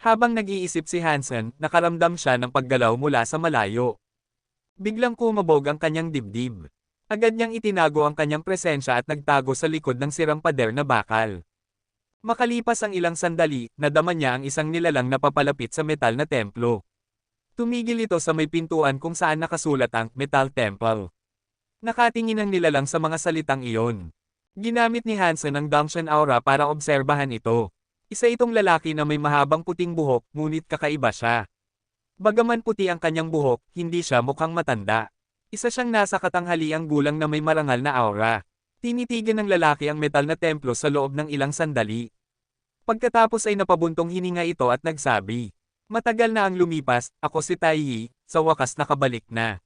Habang nag-iisip si Hansen, nakaramdam siya ng paggalaw mula sa malayo. Biglang kumabog ang kanyang dibdib. Agad niyang itinago ang kanyang presensya at nagtago sa likod ng sirang pader na bakal. Makalipas ang ilang sandali, nadama niya ang isang nilalang na papalapit sa metal na templo. Tumigil ito sa may pintuan kung saan nakasulat ang Metal Temple. Nakatingin ang nilalang sa mga salitang iyon. Ginamit ni Hansen ang Dangshan Aura para obserbahan ito. Isa itong lalaki na may mahabang puting buhok, ngunit kakaiba siya. Bagaman puti ang kanyang buhok, hindi siya mukhang matanda. Isa siyang nasa katanghaliang gulang na may marangal na aura. Tinitigan ng lalaki ang metal na templo sa loob ng ilang sandali. Pagkatapos ay napabuntong hininga ito at nagsabi, "Matagal na ang lumipas, ako si Taiyi, sa wakas nakabalik na."